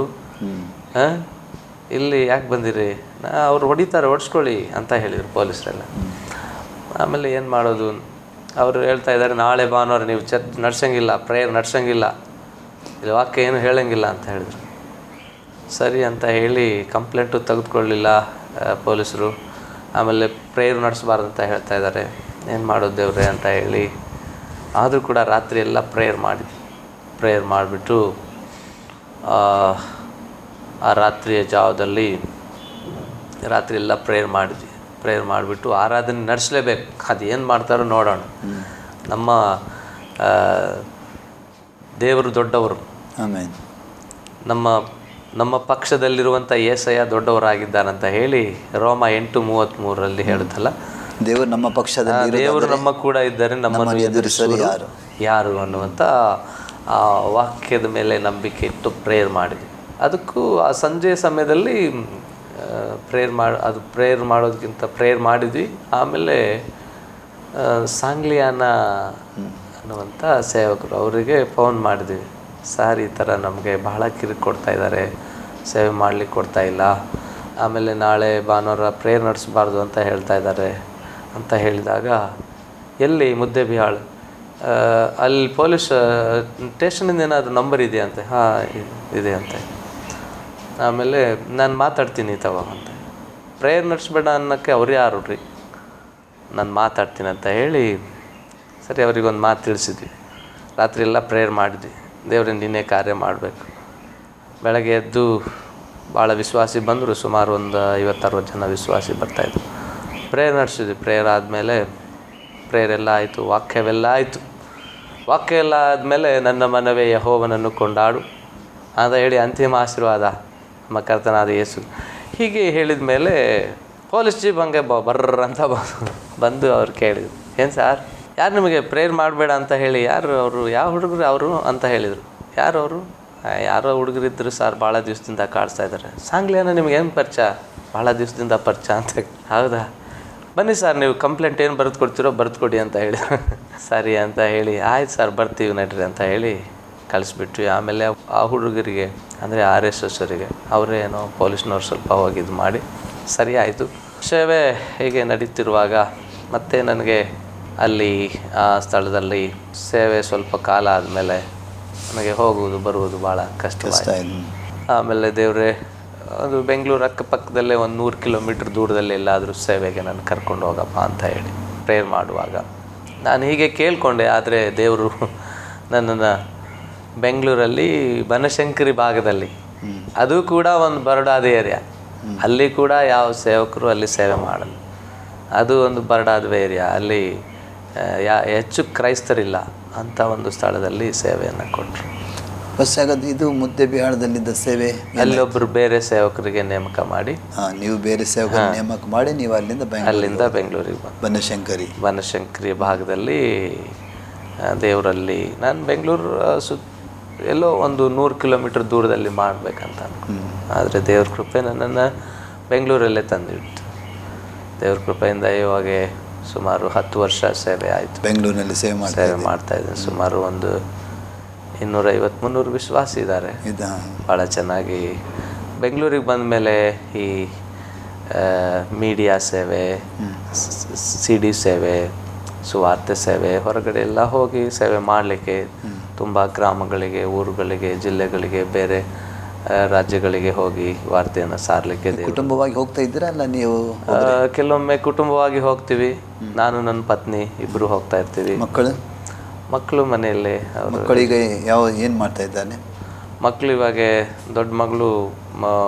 ಇಲ್ಲಿ ಯಾಕೆ ಬಂದಿರಿ, ಅವ್ರು ಹೊಡಿತಾರೆ, ಹೊಡ್ಸ್ಕೊಳ್ಳಿ ಅಂತ ಹೇಳಿದರು ಪೊಲೀಸರೆಲ್ಲ. ಆಮೇಲೆ ಏನು ಮಾಡೋದು, ಅವರು ಹೇಳ್ತಾ ಇದ್ದಾರೆ ನಾಳೆ ಭಾನುವಾರ ನೀವು ಚರ್ಚ್ ನಡ್ಸಂಗಿಲ್ಲ, ಪ್ರೇಯರ್ ನಡ್ಸಂಗಿಲ್ಲ, ಇಲ್ಲಿ ವಾಕ್ಯ ಏನು ಹೇಳಂಗಿಲ್ಲ ಅಂತ ಹೇಳಿದ್ರು. ಸರಿ ಅಂತ ಹೇಳಿ ಕಂಪ್ಲೇಂಟು ತೆಗೆದುಕೊಳ್ಳಲಿಲ್ಲ ಪೊಲೀಸರು. ಆಮೇಲೆ ಪ್ರೇಯರ್ ನಡೆಸಬಾರ್ದು ಅಂತ ಹೇಳ್ತಾ ಇದ್ದಾರೆ, ಏನು ಮಾಡೋದು ದೇವ್ರೆ ಅಂತ ಹೇಳಿ ಆದರೂ ಕೂಡ ರಾತ್ರಿ ಎಲ್ಲ ಪ್ರೇಯರ್ ಮಾಡಿದ್ವಿ. ಪ್ರೇಯರ್ ಮಾಡಿಬಿಟ್ಟು ಆ ರಾತ್ರಿಯ ಜಾವದಲ್ಲಿ ರಾತ್ರಿ ಎಲ್ಲ ಪ್ರೇಯರ್ ಮಾಡಿದ್ವಿ. ಪ್ರೇಯರ್ ಮಾಡಿಬಿಟ್ಟು ಆರಾಧನೆ ನಡೆಸಲೇಬೇಕು, ಅದು ಏನು ಮಾಡ್ತಾರೋ ನೋಡೋಣ, ನಮ್ಮ ದೇವರು ದೊಡ್ಡವರು, ನಮ್ಮ ಪಕ್ಷದಲ್ಲಿರುವಂಥ ಏಸಯ್ಯ ದೊಡ್ಡವರಾಗಿದ್ದಾರಂತ ಹೇಳಿ ರೋಮ 8:33 ಹೇಳುತ್ತಲ್ಲ, ದೇವರು ನಮ್ಮ ಪಕ್ಷದಲ್ಲಿ, ದೇವರು ನಮ್ಮ ಕೂಡ ಇದ್ದಾರೆ, ನಮ್ಮನ್ನು ಎದುರಿಸಲು ಯಾರು ಅನ್ನುವಂಥ ಆ ವಾಕ್ಯದ ಮೇಲೆ ನಂಬಿಕೆ ಇಟ್ಟು ಪ್ರೇಯರ್ ಮಾಡಿದ್ವಿ. ಅದಕ್ಕೂ ಆ ಸಂಜೆ ಸಮಯದಲ್ಲಿ ಪ್ರೇಯರ್ ಮಾಡೋದಕ್ಕಿಂತ ಪ್ರೇಯರ್ ಮಾಡಿದ್ವಿ. ಆಮೇಲೆ ಸಾಂಗ್ಲಿಯಾನ ಅನ್ನುವಂಥ ಸೇವಕರು, ಅವರಿಗೆ ಫೋನ್ ಮಾಡಿದ್ವಿ. ಸರ್ ಈ ಥರ ನಮಗೆ ಬಹಳ ಕಿರಿಕ್ ಕೊಡ್ತಾ ಇದ್ದಾರೆ, ಸೇವೆ ಮಾಡಲಿಕ್ಕೆ ಕೊಡ್ತಾ ಇಲ್ಲ, ಆಮೇಲೆ ನಾಳೆ ಭಾನುವಾರ ಪ್ರೇಯರ್ ನಡೆಸಬಾರ್ದು ಅಂತ ಹೇಳ್ತಾ ಇದ್ದಾರೆ ಅಂತ ಹೇಳಿದಾಗ, ಎಲ್ಲಿ ಮುದ್ದೆಬಿಹಾಳ್, ಅಲ್ಲಿ ಪೊಲೀಸ್ ಸ್ಟೇಷನಿಂದ ಏನಾದರೂ ನಂಬರ್ ಇದೆಯಾ ಅಂತೆ. ಹಾಂ ಇದೆ ಅಂತೆ. ಆಮೇಲೆ ನಾನು ಮಾತಾಡ್ತೀನಿ ತಗೋ ಅಂತ. ಪ್ರೇಯರ್ ನಡೆಸಬೇಡ ಅನ್ನೋಕ್ಕೆ ಅವ್ರು ಯಾರು ರೀ, ನಾನು ಮಾತಾಡ್ತೀನಿ ಅಂತ ಹೇಳಿ ಸರಿ ಅವ್ರಿಗೊಂದು ಮಾತು ತಿಳಿಸಿದ್ವಿ. ರಾತ್ರಿ ಎಲ್ಲ ಪ್ರೇಯರ್ ಮಾಡಿದ್ವಿ, ದೇವ್ರೇ ನೀನೇ ಕಾರ್ಯ ಮಾಡಬೇಕು. ಬೆಳಗ್ಗೆ ಎದ್ದು ಭಾಳ ವಿಶ್ವಾಸಿ ಬಂದರು, ಸುಮಾರು ಒಂದು 50-60 ಜನ ವಿಶ್ವಾಸಿ ಬರ್ತಾಯಿದ್ರು. ಪ್ರೇಯರ್ ನಡೆಸಿದ್ವಿ. ಪ್ರೇಯರ್ ಆದಮೇಲೆ ಪ್ರೇಯರ್ ಎಲ್ಲ ಆಯಿತು, ವಾಕ್ಯವೆಲ್ಲ ಆಯಿತು. ವಾಕ್ಯ ಎಲ್ಲ ಆದಮೇಲೆ ನನ್ನ ಮನವೇ ಯೆಹೋವನನ್ನು ಕೊಂಡಾಡು ಅಂತ ಹೇಳಿ ಅಂತಿಮ ಆಶೀರ್ವಾದ ನಮ್ಮ ಕರ್ತನಾದ ಯೇಸು ಹೀಗೆ ಹೇಳಿದ ಮೇಲೆ ಪೊಲೀಸ್ ಜೀಪ್ ಹಂಗೆ ಬರ್ರ ಅಂತ ಬಂದು ಅವ್ರು ಕೇಳಿದ್ರು, ಏನು ಸರ್ ಯಾರು ನಿಮಗೆ ಪ್ರೇಯರ್ ಮಾಡಬೇಡ ಅಂತ ಹೇಳಿ, ಯಾರು ಅವರು, ಯಾವ ಹುಡುಗರು ಅವರು ಅಂತ ಹೇಳಿದರು. ಯಾರು ಅವರು? ಯಾರೋ ಹುಡುಗರಿದ್ರು ಸರ್, ಭಾಳ ದಿವಸದಿಂದ ಕಾಡಿಸ್ತಾ ಇದ್ದಾರೆ. ಸಾಂಗ್ಲಿಯಾನ ನಿಮ್ಗೆ ಏನು ಪರಿಚಯ? ಭಾಳ ದಿವಸದಿಂದ ಪರಿಚಯ ಅಂತ. ಹೌದಾ, ಬನ್ನಿ ಸರ್ ನೀವು ಕಂಪ್ಲೇಂಟ್ ಏನು ಬರೆದು ಕೊಡ್ತೀರೋ ಬರೆದು ಕೊಡಿ ಅಂತ ಹೇಳಿ ಸರಿ ಅಂತ ಹೇಳಿ ಆಯ್ತು ಸರ್ ಬರ್ತೀವಿ ನಡ್ರಿ ಅಂತ ಹೇಳಿ ಕಳಿಸ್ಬಿಟ್ವಿ. ಆಮೇಲೆ ಆ ಹುಡುಗರಿಗೆ ಅಂದರೆ RSS ಅವರಿಗೆ ಅವರೇ ಏನೋ ಪೊಲೀಸ್ನವ್ರು ಸ್ವಲ್ಪ ಹೋಗಿದ್ದು ಮಾಡಿ ಸರಿ ಆಯಿತು. ಸೇವೆ ಹೀಗೆ ನಡೀತಿರುವಾಗ ಮತ್ತೆ ನನಗೆ ಅಲ್ಲಿ ಆ ಸ್ಥಳದಲ್ಲಿ ಸೇವೆ ಸ್ವಲ್ಪ ಕಾಲ ಆದಮೇಲೆ ನನಗೆ ಹೋಗುವುದು ಬರುವುದು ಭಾಳ ಕಷ್ಟ. ಆಮೇಲೆ ದೇವರೇ ಅದು ಬೆಂಗಳೂರು ಅಕ್ಕಪಕ್ಕದಲ್ಲೇ ಒಂದು 100 ಕಿಲೋಮೀಟ್ರ್ ದೂರದಲ್ಲಿ ಎಲ್ಲಾದರೂ ಸೇವೆಗೆ ನಾನು ಕರ್ಕೊಂಡು ಹೋಗಪ್ಪ ಅಂತ ಹೇಳಿ ಪ್ರೇಯರ್ ಮಾಡುವಾಗ ನಾನು ಹೀಗೆ ಕೇಳಿಕೊಂಡೆ. ಆದರೆ ದೇವರು ನನ್ನನ್ನು ಬೆಂಗಳೂರಲ್ಲಿ ಬನಶಂಕರಿ ಭಾಗದಲ್ಲಿ, ಅದು ಕೂಡ ಒಂದು ಬರಡಾದ ಏರಿಯಾ, ಅಲ್ಲಿ ಕೂಡ ಯಾವ ಸೇವಕರು ಅಲ್ಲಿ ಸೇವೆ ಮಾಡಲ್ಲ. ಅದು ಒಂದು ಬರಡಾದ ಏರಿಯಾ, ಅಲ್ಲಿ ಹೆಚ್ಚು ಕ್ರೈಸ್ತರಿಲ್ಲ ಅಂತ ಒಂದು ಸ್ಥಳದಲ್ಲಿ ಸೇವೆಯನ್ನು ಕೊಟ್ಟರು. ಬಸ್ ಆಗೋದು ಇದು ಮುದ್ದೆಬಿಹಾಳದಲ್ಲಿದ್ದ ಸೇವೆ, ಅಲ್ಲೊಬ್ಬರು ಬೇರೆ ಸೇವಕರಿಗೆ ನೇಮಕ ಮಾಡಿ, ನೀವು ಬೇರೆ ಸೇವಕರ ನೇಮಕ ಮಾಡಿ ನೀವು ಅಲ್ಲಿಂದ ಬೆಂಗಳೂರಿಗೆ ಬನಶಂಕರಿ ಭಾಗದಲ್ಲಿ ದೇವರಲ್ಲಿ ನಾನು ಬೆಂಗಳೂರು ಎಲ್ಲೋ ಒಂದು 100 ಕಿಲೋಮೀಟ್ರ್ ದೂರದಲ್ಲಿ ಮಾಡಬೇಕಂತ ಅನ್ಕೊಂಡು, ಆದರೆ ದೇವ್ರ ಕೃಪೆ ನನ್ನನ್ನು ಬೆಂಗಳೂರಲ್ಲೇ ತಂದಿಟ್ಟು. ದೇವ್ರ ಕೃಪೆಯಿಂದ ಇವಾಗ ಸುಮಾರು 10 ವರ್ಷ ಸೇವೆ ಆಯಿತು. ಬೆಂಗಳೂರಿನಲ್ಲಿ ಸೇವೆ ಮಾಡ್ತಾಯಿದ್ದೀನಿ. ಸುಮಾರು ಒಂದು 250-300 ವಿಶ್ವಾಸಿ ಇದ್ದಾರೆ. ಭಾಳ ಚೆನ್ನಾಗಿ ಬೆಂಗಳೂರಿಗೆ ಬಂದ ಮೇಲೆ ಈ ಮೀಡಿಯಾ ಸೇವೆ, CD ಸೇವೆ, ಸುವಾರ್ತೆ ಸೇವೆ, ಹೊರಗಡೆ ಎಲ್ಲ ಹೋಗಿ ಸೇವೆ ಮಾಡಲಿಕ್ಕೆ ತುಂಬ ಗ್ರಾಮಗಳಿಗೆ, ಊರುಗಳಿಗೆ, ಜಿಲ್ಲೆಗಳಿಗೆ, ಬೇರೆ ರಾಜ್ಯಗಳಿಗೆ ಹೋಗಿ ವಾರ್ತೆಯನ್ನು ಸಾರಲಿಕ್ಕೆ. ಕುಟುಂಬವಾಗಿ ಹೋಗ್ತಾ ಇದ್ದೀರಾ ಅಲ್ಲ ನೀವು? ಕೆಲವೊಮ್ಮೆ ಕುಟುಂಬವಾಗಿ ಹೋಗ್ತೀವಿ, ನಾನು ನನ್ನ ಪತ್ನಿ ಇಬ್ಬರು ಹೋಗ್ತಾ ಇರ್ತೀವಿ. ಮಕ್ಕಳು ಮನೆಯಲ್ಲೇ. ಮಕ್ಕಳಿಗೆ ಏನು ಮಾಡ್ತಾ ಇದ್ದಾನೆ? ಮಕ್ಕಳು ಇವಾಗ ದೊಡ್ಡ ಮಗಳು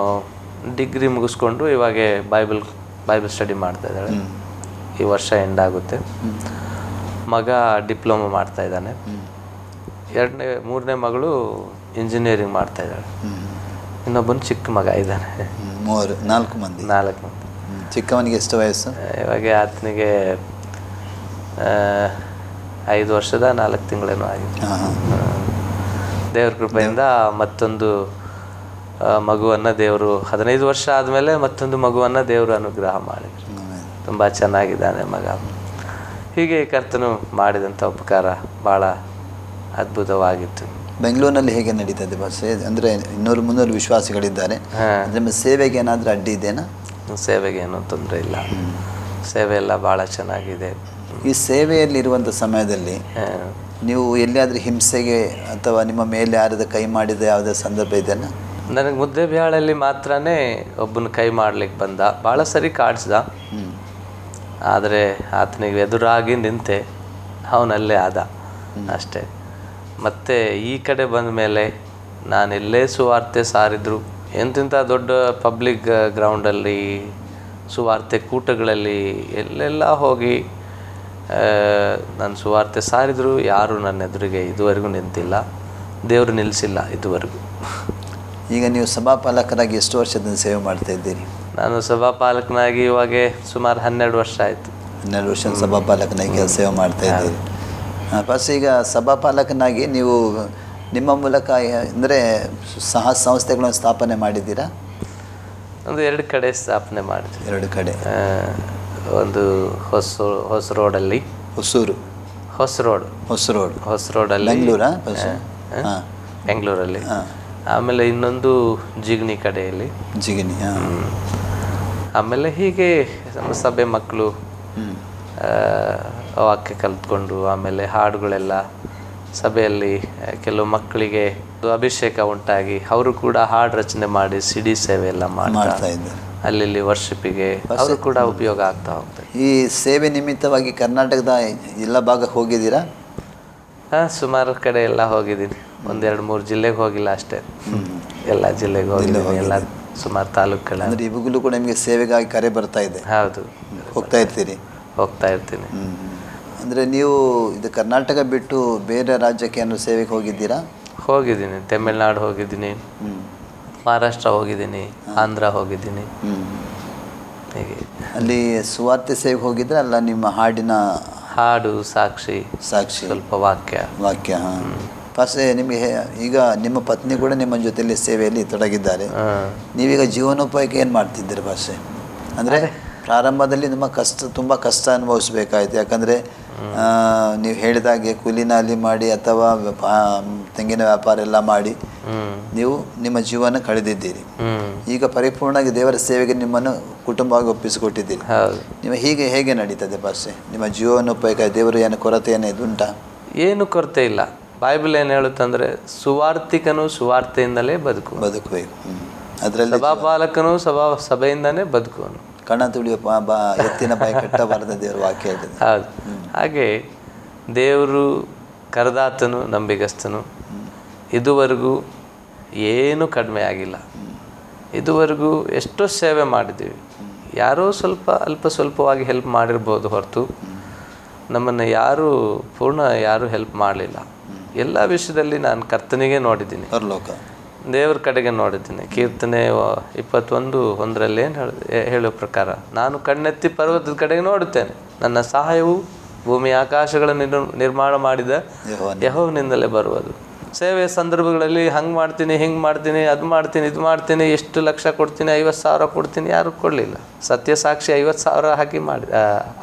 ಡಿಗ್ರಿ ಮುಗಿಸ್ಕೊಂಡು ಇವಾಗ ಬೈಬಲ್ ಸ್ಟಡಿ ಮಾಡ್ತಾ ಇದ್ದಾಳೆ. ಈ ವರ್ಷ ಎಂಡ್ ಆಗುತ್ತೆ. ಮಗ ಡಿಪ್ಲೊಮಾ ಮಾಡ್ತಾ ಇದ್ದಾನೆ. 3ನೇ ಮಗಳು ಇಂಜಿನಿಯರಿಂಗ್ ಮಾಡ್ತಾ ಇದ್ದಾಳೆ. ಇನ್ನೊಬ್ಬನು ಚಿಕ್ಕ ಮಗ ಇದ್ದಾನೆ. 4 ಮಂದಿ. ಚಿಕ್ಕವನಿಗೆ ಎಷ್ಟು ವಯಸ್ಸು? ಇವಾಗ ಆತನಿಗೆ 5 ವರ್ಷದ 4 ತಿಂಗಳೇನೋ ಆಗಿದೆ. ದೇವ್ರ ಕೃಪೆಯಿಂದ ಮತ್ತೊಂದು ಮಗುವನ್ನು ದೇವರು 15 ವರ್ಷ ಆದಮೇಲೆ ಮತ್ತೊಂದು ಮಗುವನ್ನು ದೇವರು ಅನುಗ್ರಹ ಮಾಡಿದ್ರು. ತುಂಬ ಚೆನ್ನಾಗಿದ್ದಾನೆ ಮಗ. ಹೀಗೆ ಕರ್ತನು ಮಾಡಿದಂಥ ಉಪಕಾರ ಭಾಳ ಅದ್ಭುತವಾಗಿತ್ತು. ಬೆಂಗಳೂರಿನಲ್ಲಿ ಹೇಗೆ ನಡೀತದೆ ಬಸ್? ಅಂದರೆ 200-300 ವಿಶ್ವಾಸಿಗಳಿದ್ದಾರೆ. ನಿಮ್ಮ ಸೇವೆಗೆ ಏನಾದರೂ ಅಡ್ಡಿ ಇದೆಯಾ? ಸೇವೆಗೆ ಏನೂ ತೊಂದರೆ ಇಲ್ಲ. ಸೇವೆ ಎಲ್ಲ ಭಾಳ ಚೆನ್ನಾಗಿದೆ. ಈ ಸೇವೆಯಲ್ಲಿರುವಂಥ ಸಮಯದಲ್ಲಿ ನೀವು ಎಲ್ಲಿಯಾದರೂ ಹಿಂಸೆಗೆ ಅಥವಾ ನಿಮ್ಮ ಮೇಲೆ ಯಾರದ ಕೈ ಮಾಡಿದ ಯಾವುದೇ ಸಂದರ್ಭ ಇದೆಯಾ? ನನಗೆ ಮುದ್ದೆಬಿಹಾಳಲ್ಲಿ ಮಾತ್ರನೇ ಒಬ್ಬನ ಕೈ ಮಾಡಲಿಕ್ಕೆ ಬಂದ, ಭಾಳ ಸರಿ ಕಾಡಿಸ್ದ. ಆದರೆ ಆತನಿಗೆ ಎದುರಾಗಿ ನಿಂತೆ ಅವನಲ್ಲೇ ಆದ ಅಷ್ಟೇ. ಮತ್ತು ಈ ಕಡೆ ಬಂದ ಮೇಲೆ ನಾನೆಲ್ಲೇ ಸುವಾರ್ತೆ ಸಾರಿದ್ರು, ಎಂತೆಂಥ ದೊಡ್ಡ ಪಬ್ಲಿಕ್ ಗ್ರೌಂಡಲ್ಲಿ, ಸುವಾರ್ತೆ ಕೂಟಗಳಲ್ಲಿ ಎಲ್ಲೆಲ್ಲ ಹೋಗಿ ನಾನು ಸುವಾರ್ತೆ ಸಾರಿದ್ರು, ಯಾರೂ ನನ್ನ ಎದುರಿಗೆ ಇದುವರೆಗೂ ನಿಂತಿಲ್ಲ. ದೇವರು ನಿಲ್ಲಿಸಿಲ್ಲ ಇದುವರೆಗೂ. ಈಗ ನೀವು ಸಭಾಪಾಲಕರಾಗಿ ಎಷ್ಟು ವರ್ಷದಿಂದ ಸೇವೆ ಮಾಡ್ತಾ ಇದ್ದೀರಿ? ನಾನು ಸಭಾಪಾಲಕನಾಗಿ ಇವಾಗ ಸುಮಾರು 12 ವರ್ಷ ಆಯಿತು. 12 ವರ್ಷ ಸಭಾಪಾಲಕನಾಗಿ ಸೇವೆ ಮಾಡ್ತಾ ಇದ್ದೀರಿ. ಫಸ್ಟ್ ಈಗ ಸಭಾಪಾಲಕನಾಗಿ ನೀವು ನಿಮ್ಮ ಮೂಲಕ ಅಂದರೆ ಸಂಸ್ಥೆಗಳನ್ನು ಸ್ಥಾಪನೆ ಮಾಡಿದ್ದೀರಾ? ಒಂದು 2 ಕಡೆ ಸ್ಥಾಪನೆ ಮಾಡಿದ್ವಿ. 2 ಕಡೆ. ಒಂದು ಹೊಸ ರೋಡಲ್ಲಿ ಹೊಸೂರು. ಹೊಸರೋಡ್. ಹೊಸರೋಡಲ್ಲಿ ಬೆಂಗಳೂರಾ? ಬೆಂಗಳೂರಲ್ಲಿ. ಆಮೇಲೆ ಇನ್ನೊಂದು ಜಿಗಣಿ ಕಡೆಯಲ್ಲಿ. ಜಿಗಣಿ. ಆಮೇಲೆ ಹೀಗೆ ನಮ್ಮ ಸಭೆ ಮಕ್ಕಳು ವಾಕ್ಯ ಕಲ್ತ್ಕೊಂಡು, ಆಮೇಲೆ ಹಾಡುಗಳೆಲ್ಲ ಸಭೆಯಲ್ಲಿ ಕೆಲವು ಮಕ್ಕಳಿಗೆ ಅಭಿಷೇಕ ಉಂಟಾಗಿ ಅವರು ಕೂಡ ಹಾಡು ರಚನೆ ಮಾಡಿ ಸಿಡಿ ಸೇವೆ ಎಲ್ಲ ಮಾಡ್ತಾ ಇದ್ದಾರೆ. ಅಲ್ಲಿ ವರ್ಷಿಪಿಗೆ ಅವರು ಕೂಡ ಉಪಯೋಗ ಆಗ್ತಾ ಹೋಗ್ತದೆ. ಈ ಸೇವೆ ನಿಮಿತ್ತವಾಗಿ ಕರ್ನಾಟಕದ ಎಲ್ಲ ಭಾಗಕ್ಕೆ ಹೋಗಿದ್ದೀರಾ? ಸುಮಾರು ಕಡೆ ಎಲ್ಲ ಹೋಗಿದ್ದೀನಿ. 1-2-3 ಜಿಲ್ಲೆಗೆ ಹೋಗಿಲ್ಲ ಅಷ್ಟೇ, ಎಲ್ಲ ಜಿಲ್ಲೆಗೆ ಹೋಗಿದ್ದೀನಿ. ಎಲ್ಲ ಸುಮಾರು ತಾಲೂಕುಗಳ. ಅಂದರೆ ಇವಾಗಲೂ ಕೂಡ ನಿಮಗೆ ಸೇವೆಗಾಗಿ ಕರೆ ಬರ್ತಾ ಇದೆ? ಹೌದು, ಹೋಗ್ತಾ ಇರ್ತೀರಿ? ಹೋಗ್ತಾ ಇರ್ತೀನಿ. ಅಂದರೆ ನೀವು ಇದು ಕರ್ನಾಟಕ ಬಿಟ್ಟು ಬೇರೆ ರಾಜ್ಯಕ್ಕೆ ಏನಾದ್ರು ಸೇವೆಗೆ ಹೋಗಿದ್ದೀರಾ? ಹೋಗಿದ್ದೀನಿ. ತಮಿಳ್ನಾಡು ಹೋಗಿದ್ದೀನಿ, ಮಹಾರಾಷ್ಟ್ರ ಹೋಗಿದ್ದೀನಿ, ಆಂಧ್ರ ಹೋಗಿದ್ದೀನಿ. ಹೀಗೆ ಅಲ್ಲಿ ಸುವಾರ್ತೆ ಸೇವೆಗೆ ಹೋಗಿದ್ರೆ ಅಲ್ಲ ನಿಮ್ಮ ಹಾಡು ಸಾಕ್ಷಿ ಸ್ವಲ್ಪ ವಾಕ್ಯ. ಹಾಂ. ಪಾಸ್ಟರ್, ನಿಮಗೆ ಈಗ ನಿಮ್ಮ ಪತ್ನಿ ಕೂಡ ನಿಮ್ಮ ಜೊತೆಯಲ್ಲಿ ಸೇವೆಯಲ್ಲಿ ತೊಡಗಿದ್ದಾರೆ. ನೀವೀಗ ಜೀವನೋಪಾಯಕ್ಕೆ ಏನು ಮಾಡ್ತಿದ್ದೀರಿ ಪಾಸ್ಟರ್? ಅಂದರೆ ಪ್ರಾರಂಭದಲ್ಲಿ ತುಂಬ ಕಷ್ಟ ಅನುಭವಿಸ್ಬೇಕಾಯ್ತು. ಯಾಕಂದರೆ ನೀವು ಹೇಳಿದಾಗೆ ಕೂಲಿನಾಲಿ ಮಾಡಿ ಅಥವಾ ತೆಂಗಿನ ವ್ಯಾಪಾರ ಎಲ್ಲ ಮಾಡಿ ನೀವು ನಿಮ್ಮ ಜೀವನ ಕಳೆದಿದ್ದೀರಿ. ಈಗ ಪರಿಪೂರ್ಣವಾಗಿ ದೇವರ ಸೇವೆಗೆ ನಿಮ್ಮನ್ನು ಕುಟುಂಬವಾಗಿ ಒಪ್ಪಿಸಿಕೊಟ್ಟಿದ್ದೀರಿ. ನೀವು ಹೇಗೆ ನಡೀತದೆ ಪಾಸ್ಟರ್ ನಿಮ್ಮ ಜೀವನೋಪಾಯಕ್ಕೆ? ದೇವರು ಏನು ಕೊರತೆ ಉಂಟಾ? ಏನು ಕೊರತೆ ಇಲ್ಲ. ಬೈಬಲ್ ಏನು ಹೇಳುತ್ತಂದ್ರೆ ಸುವಾರ್ತಿಕನು ಸುವಾರ್ತೆಯಿಂದಲೇ ಬದುಕಬೇಕು. ಅದರಲ್ಲಿ ಸಭಾಪಾಲಕನು ಸಭೆಯಿಂದನೇ ಬದುಕುವನು. ಕಣ ತುಳಿಯೋ ಎತ್ತಿನ ಬಾಯಿ ಕಟ್ಟಬಾರದು ದೇವರು ವಾಕ್ಯ ಹೇಳಿದೆ. ಹೌದು. ಹಾಗೆ ದೇವರು ಕರೆದಾತನು ನಂಬಿಗಸ್ತನು. ಇದುವರೆಗೂ ಏನೂ ಕಡಿಮೆ ಆಗಿಲ್ಲ. ಇದುವರೆಗೂ ಎಷ್ಟೋ ಸೇವೆ ಮಾಡಿದ್ದೀವಿ. ಯಾರೋ ಅಲ್ಪ ಸ್ವಲ್ಪವಾಗಿ ಹೆಲ್ಪ್ ಮಾಡಿರ್ಬೋದು ಹೊರತು ನಮ್ಮನ್ನು ಯಾರೂ ಹೆಲ್ಪ್ ಮಾಡಲಿಲ್ಲ. ಎಲ್ಲ ವಿಷಯದಲ್ಲಿ ನಾನು ಕರ್ತನಿಗೆ ನೋಡಿದ್ದೀನಿ, ದೇವ್ರ ಕಡೆಗೆ ನೋಡಿದ್ದೀನಿ. ಕೀರ್ತನೆ 21:1 ಏನು ಹೇಳೋ ಪ್ರಕಾರ, ನಾನು ಕಣ್ಣೆತ್ತಿ ಪರ್ವತದ ಕಡೆಗೆ ನೋಡುತ್ತೇನೆ, ನನ್ನ ಸಹಾಯವು ಭೂಮಿ ಆಕಾಶಗಳನ್ನು ನಿರ್ಮಾಣ ಮಾಡಿದ ಯೆಹೋವನಿಂದಲೇ ಬರುವುದು. ಸೇವೆಯ ಸಂದರ್ಭಗಳಲ್ಲಿ ಹಂಗೆ ಮಾಡ್ತೀನಿ, ಹಿಂಗೆ ಮಾಡ್ತೀನಿ, ಅದು ಮಾಡ್ತೀನಿ, ಇದು ಮಾಡ್ತೀನಿ, ಎಷ್ಟು ಲಕ್ಷ ಕೊಡ್ತೀನಿ, 50,000 ಕೊಡ್ತೀನಿ, ಯಾರು ಕೊಡಲಿಲ್ಲ. ಸತ್ಯ ಸಾಕ್ಷಿ 50,000 ಹಾಕಿ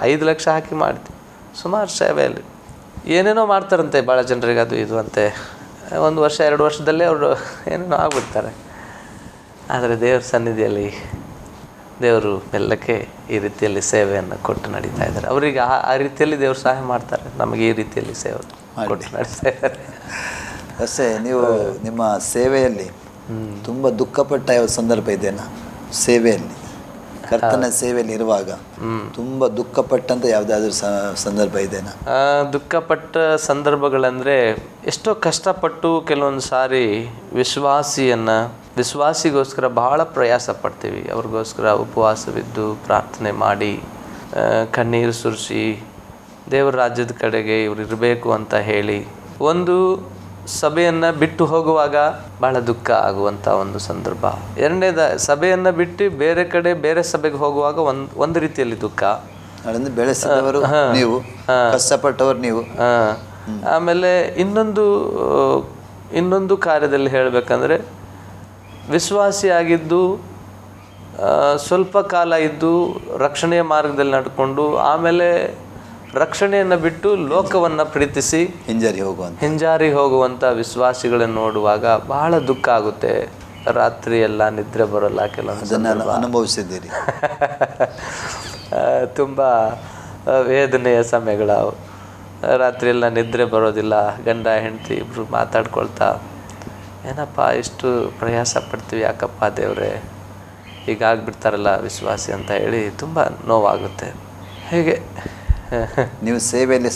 5 ಲಕ್ಷ ಹಾಕಿ ಮಾಡ್ತೀನಿ. ಸುಮಾರು ಸೇವೆಯಲ್ಲಿ ಏನೇನೋ ಮಾಡ್ತಾರಂತೆ ಭಾಳ ಜನರಿಗೆ, ಅದು ಇದು ಅಂತೆ. 1 ವರ್ಷ 2 ವರ್ಷದಲ್ಲೇ ಅವರು ಏನೇನೋ ಆಗ್ಬಿಡ್ತಾರೆ. ಆದರೆ ದೇವ್ರ ಸನ್ನಿಧಿಯಲ್ಲಿ ದೇವರು ಮೆಲ್ಲಕ್ಕೆ ಈ ರೀತಿಯಲ್ಲಿ ಸೇವೆಯನ್ನು ಕೊಟ್ಟು ನಡೀತಾ ಇದ್ದಾರೆ. ಅವರಿಗೆ ಆ ರೀತಿಯಲ್ಲಿ ದೇವರು ಸಹಾಯ ಮಾಡ್ತಾರೆ. ನಮಗೆ ಈ ರೀತಿಯಲ್ಲಿ ಸೇವೆ ಕೊಟ್ಟು ನಡೀತಾ ಇದ್ದಾರೆ. ಅಷ್ಟೇ. ನೀವು ನಿಮ್ಮ ಸೇವೆಯಲ್ಲಿ ತುಂಬ ದುಃಖಪಟ್ಟ ಯಾವ ಸಂದರ್ಭ ಇದೆಯಾ? ಸೇವೆಯಲ್ಲಿ, ಕರ್ತನ ಸೇವೆಯಲ್ಲಿ ಇರುವಾಗ ತುಂಬ ದುಃಖಪಟ್ಟಂತ ಯಾವುದಾದ್ರೂ ಸಂದರ್ಭ ಇದೆಯಾ? ದುಃಖಪಟ್ಟ ಸಂದರ್ಭಗಳಂದರೆ, ಎಷ್ಟೋ ಕಷ್ಟಪಟ್ಟು ಕೆಲವೊಂದು ಸಾರಿ ವಿಶ್ವಾಸಿಗೋಸ್ಕರ ಬಹಳ ಪ್ರಯಾಸ ಪಡ್ತೀವಿ. ಅವ್ರಿಗೋಸ್ಕರ ಉಪವಾಸವಿದ್ದು ಪ್ರಾರ್ಥನೆ ಮಾಡಿ ಕಣ್ಣೀರು ಸುರಿಸಿ ದೇವರ ರಾಜ್ಯದ ಕಡೆಗೆ ಇವ್ರು ಇರಬೇಕು ಅಂತ ಹೇಳಿ ಒಂದು ಸಭೆಯನ್ನು ಬಿಟ್ಟು ಹೋಗುವಾಗ ಭಾಳ ದುಃಖ ಆಗುವಂಥ ಒಂದು ಸಂದರ್ಭ. ಎರಡನೇದ, ಸಭೆಯನ್ನು ಬಿಟ್ಟು ಬೇರೆ ಸಭೆಗೆ ಹೋಗುವಾಗ ಒಂದು ರೀತಿಯಲ್ಲಿ ದುಃಖ. ಬೆಳೆಸಿದವರು ನೀವು, ಕಷ್ಟಪಟ್ಟವರು ನೀವು. ಆಮೇಲೆ ಇನ್ನೊಂದು ಕಾರ್ಯದಲ್ಲಿ ಹೇಳಬೇಕಂದ್ರೆ, ವಿಶ್ವಾಸಿಯಾಗಿದ್ದು ಸ್ವಲ್ಪ ಕಾಲ ಇದ್ದು ರಕ್ಷಣೆಯ ಮಾರ್ಗದಲ್ಲಿ ನಡ್ಕೊಂಡು ಆಮೇಲೆ ರಕ್ಷಣೆಯನ್ನು ಬಿಟ್ಟು ಲೋಕವನ್ನು ಪ್ರೀತಿಸಿ ಹಿಂಜಾರಿ ಹೋಗುವಂಥ ವಿಶ್ವಾಸಿಗಳನ್ನು ನೋಡುವಾಗ ಬಹಳ ದುಃಖ ಆಗುತ್ತೆ. ರಾತ್ರಿ ಎಲ್ಲ ನಿದ್ರೆ ಬರೋಲ್ಲ. ಕೆಲವೊಂದು ಅನುಭವಿಸಿದ್ದೀರಿ. ತುಂಬ ವೇದನೆಯ ಸಮಯಗಳು. ರಾತ್ರಿ ಎಲ್ಲ ನಿದ್ರೆ ಬರೋದಿಲ್ಲ. ಗಂಡ ಹೆಂಡತಿ ಇಬ್ಬರು ಮಾತಾಡ್ಕೊಳ್ತಾ, ಏನಪ್ಪ ಇಷ್ಟು ಪ್ರಯಾಸ ಪಡ್ತೀವಿ, ಯಾಕಪ್ಪ ದೇವರೇ ಹೀಗಾಗ್ಬಿಡ್ತಾರಲ್ಲ ವಿಶ್ವಾಸಿ ಅಂತ ಹೇಳಿ ತುಂಬ ನೋವಾಗುತ್ತೆ. ಹೇಗೆ ನೀವು ಸೇವೆಯಲ್ಲಿ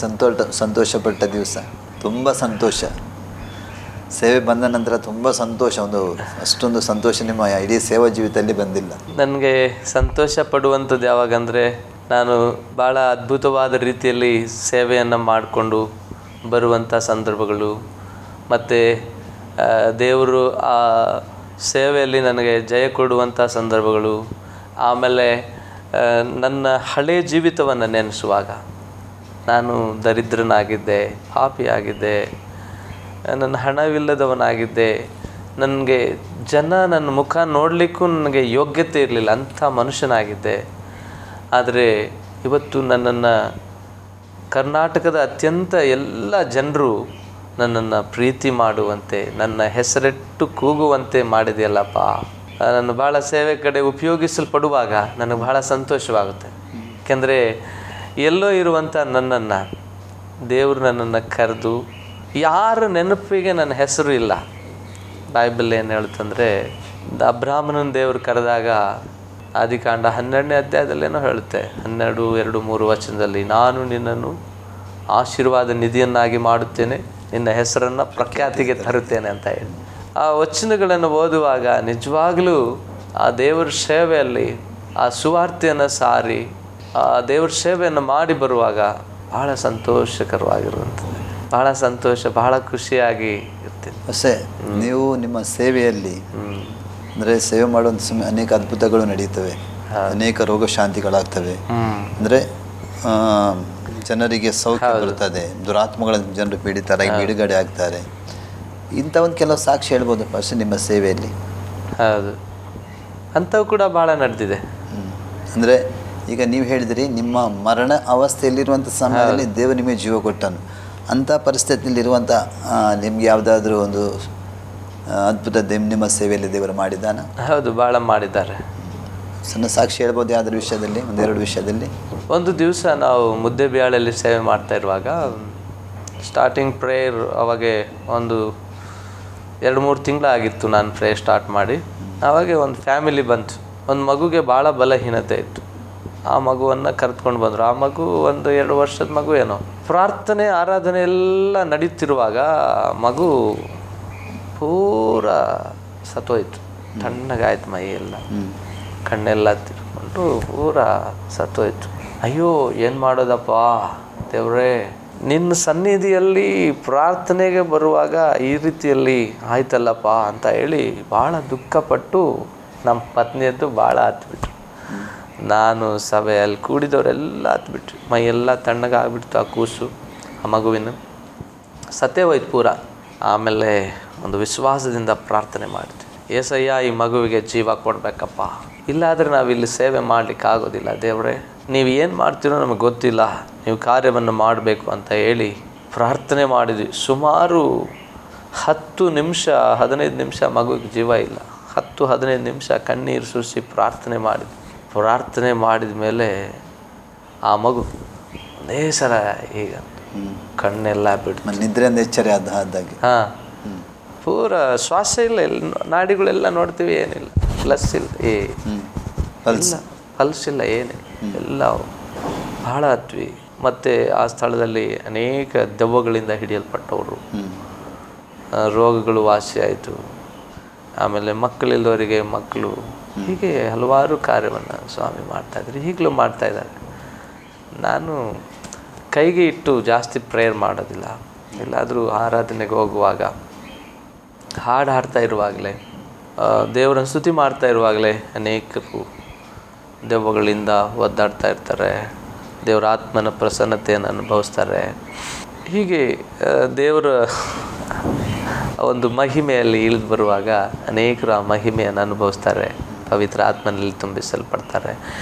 ಸಂತೋಷಪಟ್ಟ ದಿವಸ? ತುಂಬ ಸಂತೋಷ. ಸೇವೆ ಬಂದ ನಂತರ ತುಂಬ ಸಂತೋಷ. ಅಷ್ಟೊಂದು ಸಂತೋಷ ನಿಮ್ಮ ಇಡೀ ಸೇವಾ ಜೀವಿತದಲ್ಲಿ ಬಂದಿಲ್ಲ. ನನಗೆ ಸಂತೋಷ ಪಡುವಂಥದ್ದು ಯಾವಾಗಂದರೆ, ನಾನು ಭಾಳ ಅದ್ಭುತವಾದ ರೀತಿಯಲ್ಲಿ ಸೇವೆಯನ್ನು ಮಾಡಿಕೊಂಡು ಬರುವಂಥ ಸಂದರ್ಭಗಳು, ಮತ್ತು ದೇವರು ಆ ಸೇವೆಯಲ್ಲಿ ನನಗೆ ಜಯ ಕೊಡುವಂಥ ಸಂದರ್ಭಗಳು. ಆಮೇಲೆ ನನ್ನ ಹಳೆಯ ಜೀವಿತವನ್ನು ನೆನೆಸುವಾಗ, ನಾನು ದರಿದ್ರನಾಗಿದ್ದೆ, ಪಾಪಿಯಾಗಿದ್ದೆ, ನನ್ನ ಹಣವಿಲ್ಲದವನಾಗಿದ್ದೆ, ನನಗೆ ನನ್ನ ಮುಖ ನೋಡಲಿಕ್ಕೂ ನನಗೆ ಯೋಗ್ಯತೆ ಇರಲಿಲ್ಲ, ಅಂಥ ಮನುಷ್ಯನಾಗಿದ್ದೆ. ಆದರೆ ಇವತ್ತು ನನ್ನನ್ನು ಕರ್ನಾಟಕದ ಅತ್ಯಂತ ಎಲ್ಲ ಜನರು ನನ್ನನ್ನು ಪ್ರೀತಿ ಮಾಡುವಂತೆ, ನನ್ನ ಹೆಸರಿಟ್ಟು ಕೂಗುವಂತೆ ಮಾಡಿದೆಯಲ್ಲಪ್ಪ. ನಾನು ಭಾಳ ಸೇವೆ ಕಡೆ ಉಪಯೋಗಿಸಲ್ಪಡುವಾಗ ನನಗೆ ಬಹಳ ಸಂತೋಷವಾಗುತ್ತೆ. ಯಾಕೆಂದರೆ ಎಲ್ಲೋ ಇರುವಂಥ ನನ್ನನ್ನು ದೇವರು ನನ್ನನ್ನು ಕರೆದು, ಯಾರ ನೆನಪಿಗೆ ನನ್ನ ಹೆಸರು ಇಲ್ಲ. ಬೈಬಲ್ ಏನು ಹೇಳ್ತಂದರೆ, ಅಬ್ರಾಹ್ಮಣನ ದೇವರು ಕರೆದಾಗ ಆದಿಕಾಂಡ 12ನೇ ಅಧ್ಯಾಯದಲ್ಲೇನೋ ಹೇಳುತ್ತೆ, 12, 2, 3 ವಚನದಲ್ಲಿ, ನಾನು ನಿನ್ನನ್ನು ಆಶೀರ್ವಾದ ನಿಧಿಯನ್ನಾಗಿ ಮಾಡುತ್ತೇನೆ, ನಿನ್ನ ಹೆಸರನ್ನು ಪ್ರಖ್ಯಾತಿಗೆ ತರುತ್ತೇನೆ ಅಂತ ಹೇಳಿ. ಆ ವಚನಗಳನ್ನು ಓದುವಾಗ ನಿಜವಾಗಲೂ ಆ ದೇವರ ಸೇವೆಯಲ್ಲಿ ಆ ಸುವಾರ್ತೆಯನ್ನು ಸಾರಿ ಆ ದೇವರ ಸೇವೆಯನ್ನು ಮಾಡಿ ಬರುವಾಗ ಭಾಳ ಸಂತೋಷಕರವಾಗಿರುವಂಥದ್ದು, ಭಾಳ ಸಂತೋಷ, ಭಾಳ ಖುಷಿಯಾಗಿ ಇರ್ತೀನಿ. ಹೊಸೆ ನೀವು ನಿಮ್ಮ ಸೇವೆಯಲ್ಲಿ ಅಂದರೆ ಸೇವೆ ಮಾಡುವಂಥ ಸಮಯ ಅನೇಕ ಅದ್ಭುತಗಳು ನಡೀತವೆ, ಅನೇಕ ರೋಗ ಶಾಂತಿಗಳಾಗ್ತವೆ, ಅಂದರೆ ಜನರಿಗೆ ಸೌಖ್ಯ ಬರುತ್ತದೆ, ದುರಾತ್ಮಗಳ ಜನರು ಪೀಡಿತರಾಗಿ ಬಿಡುಗಡೆ ಆಗ್ತಾರೆ. ಇಂಥ ಒಂದು ಕೆಲವು ಸಾಕ್ಷಿ ಹೇಳ್ಬೋದು ಫಸ್ಟ್ ನಿಮ್ಮ ಸೇವೆಯಲ್ಲಿ? ಹೌದು, ಅಂಥವು ಕೂಡ ಭಾಳ ನಡೆದಿದೆ. ಅಂದರೆ ಈಗ ನೀವು ಹೇಳಿದಿರಿ ನಿಮ್ಮ ಮರಣ ಅವಸ್ಥೆಯಲ್ಲಿರುವಂಥ ಸಮಯದಲ್ಲಿ ದೇವರು ನಿಮಗೆ ಜೀವ ಕೊಟ್ಟನು. ಅಂಥ ಪರಿಸ್ಥಿತಿಯಲ್ಲಿರುವಂಥ ನಿಮ್ಗೆ ಯಾವುದಾದ್ರೂ ಒಂದು ಅದ್ಭುತ ನಿಮ್ಮ ಸೇವೆಯಲ್ಲಿ ದೇವರು ಮಾಡಿದ್ದಾನ? ಹೌದು, ಭಾಳ ಮಾಡಿದ್ದಾರೆ. ಸಣ್ಣ ಸಾಕ್ಷಿ ಹೇಳ್ಬೋದು ಯಾವ್ದಾರ ವಿಷಯದಲ್ಲಿ, ಒಂದೆರಡು ವಿಷಯದಲ್ಲಿ? ಒಂದು ದಿವಸ ನಾವು ಮುದ್ದೆಬಿಹಾಳಲ್ಲಿ ಸೇವೆ ಮಾಡ್ತಾ ಇರುವಾಗ ಸ್ಟಾರ್ಟಿಂಗ್ ಪ್ರೇಯರ್, ಅವಾಗೆ ಒಂದು 2-3 ತಿಂಗಳಾಗಿತ್ತು ನಾನು ಪ್ರೇಯರ್ ಸ್ಟಾರ್ಟ್ ಮಾಡಿ. ಆವಾಗೆ ಒಂದು ಫ್ಯಾಮಿಲಿ ಬಂತು, ಒಂದು ಮಗುಗೆ ಭಾಳ ಬಲಹೀನತೆ ಇತ್ತು. ಆ ಮಗುವನ್ನು ಕರೆದುಕೊಂಡು ಬಂದರು. ಆ ಮಗು ಒಂದು 2 ವರ್ಷದ ಮಗು ಏನೋ. ಪ್ರಾರ್ಥನೆ ಆರಾಧನೆ ಎಲ್ಲ ನಡೀತಿರುವಾಗ ಮಗು ಪೂರ ಸತ್ತೋಯ್ತು, ತಣ್ಣಗಾಯ್ತು ಮೈ ಎಲ್ಲ, ಕಣ್ಣೆಲ್ಲ ತಿರ್ಕೊಂಡು ಪೂರ ಸತ್ತೋಯ್ತು. ಅಯ್ಯೋ ಏನು ಮಾಡೋದಪ್ಪ ದೇವ್ರೇ, ನಿನ್ನ ಸನ್ನಿಧಿಯಲ್ಲಿ ಪ್ರಾರ್ಥನೆಗೆ ಬರುವಾಗ ಈ ರೀತಿಯಲ್ಲಿ ಆಯ್ತಲ್ಲಪ್ಪ ಅಂತ ಹೇಳಿ ಭಾಳ ದುಃಖಪಟ್ಟು ನಮ್ಮ ಪತ್ನಿಯದ್ದು ಭಾಳ ಹತ್ಬಿಟ್ರು. ನಾನು ಸಭೆಯಲ್ಲಿ ಕೂಡಿದವರೆಲ್ಲ ಹತ್ಬಿಟ್ರು, ಮೈಯೆಲ್ಲ ತಣ್ಣಗಾಗ್ಬಿಡ್ತು. ಆ ಕೂಸು, ಆ ಮಗುವಿನ ಸತ್ತೇ ಹೋಯ್ತು ಪೂರ. ಆಮೇಲೆ ಒಂದು ವಿಶ್ವಾಸದಿಂದ ಪ್ರಾರ್ಥನೆ ಮಾಡಿದ್ವಿ, ಏಸಯ್ಯ ಈ ಮಗುವಿಗೆ ಜೀವ ಕೊಡಬೇಕಪ್ಪ, ಇಲ್ಲಾದರೆ ನಾವಿಲ್ಲಿ ಸೇವೆ ಮಾಡಲಿಕ್ಕೆ ಆಗೋದಿಲ್ಲ ದೇವರೇ, ನೀವು ಏನು ಮಾಡ್ತೀರೋ ನಮಗೆ ಗೊತ್ತಿಲ್ಲ, ನೀವು ಕಾರ್ಯವನ್ನು ಮಾಡಬೇಕು ಅಂತ ಹೇಳಿ ಪ್ರಾರ್ಥನೆ ಮಾಡಿದ್ವಿ. ಸುಮಾರು 10 ನಿಮಿಷ 15 ನಿಮಿಷ ಮಗುವಿಗೆ ಜೀವ ಇಲ್ಲ. 10-15 ನಿಮಿಷ ಕಣ್ಣೀರು ಸುರಿಸಿ ಪ್ರಾರ್ಥನೆ ಮಾಡಿದ್ವಿ. ಪ್ರಾರ್ಥನೆ ಮಾಡಿದ ಮೇಲೆ ಆ ಮಗು ಒಂದೇ ಸಲ ಈಗ ಕಣ್ಣೆಲ್ಲ ಬಿಡ್ತು, ನಿದ್ರೆ ಎಚ್ಚರ ಆದಾಗೆ. ಹಾಂ, ಪೂರ ಶ್ವಾಸ ಇಲ್ಲ, ನಾಡಿಗಳೆಲ್ಲ ನೋಡ್ತೀವಿ, ಏನಿಲ್ಲ, ಪ್ಲಸ್ ಇಲ್ಲ, ಪಲ್ಸ್ ಇಲ್ಲ, ಏನಿಲ್ಲ, ಎಲ್ಲ ಭಾಳ ಹತ್ವಿ. ಮತ್ತು ಆ ಸ್ಥಳದಲ್ಲಿ ಅನೇಕ ದೆವ್ವಗಳಿಂದ ಹಿಡಿಯಲ್ಪಟ್ಟವರು, ರೋಗಗಳು ವಾಸಿಯಾಯಿತು. ಆಮೇಲೆ ಮಕ್ಕಳಿಲ್ಲದವರಿಗೆ ಮಕ್ಕಳು, ಹೀಗೆ ಹಲವಾರು ಕಾರ್ಯವನ್ನು ಸ್ವಾಮಿ ಮಾಡ್ತಾಯಿದ್ರು, ಈಗಲೂ ಮಾಡ್ತಾಯಿದ್ದಾರೆ. ನಾನು ಕೈಗೆ ಇಟ್ಟು ಜಾಸ್ತಿ ಪ್ರೇಯರ್ ಮಾಡೋದಿಲ್ಲ. ಎಲ್ಲಾದರೂ ಆರಾಧನೆಗೆ ಹೋಗುವಾಗ ಹಾಡು ಹಾಡ್ತಾ ಇರುವಾಗಲೇ, ದೇವರನ್ನು ಸ್ತುತಿ ಮಾಡ್ತಾ ಇರುವಾಗಲೇ ಅನೇಕರು ದೆವ್ವಗಳಿಂದ ಒದ್ದಾಡ್ತಾ ಇರ್ತಾರೆ, ದೇವರ ಆತ್ಮನ ಪ್ರಸನ್ನತೆಯನ್ನು ಅನುಭವಿಸ್ತಾರೆ. ಹೀಗೆ ದೇವರ ಒಂದು ಮಹಿಮೆಯಲ್ಲಿ ಇಳಿದು ಬರುವಾಗ ಅನೇಕರು ಆ ಮಹಿಮೆಯನ್ನು ಅನುಭವಿಸ್ತಾರೆ, ಪವಿತ್ರ ಆತ್ಮನಲ್ಲಿ ತುಂಬಿಸಲ್ಪಡ್ತಾರೆ.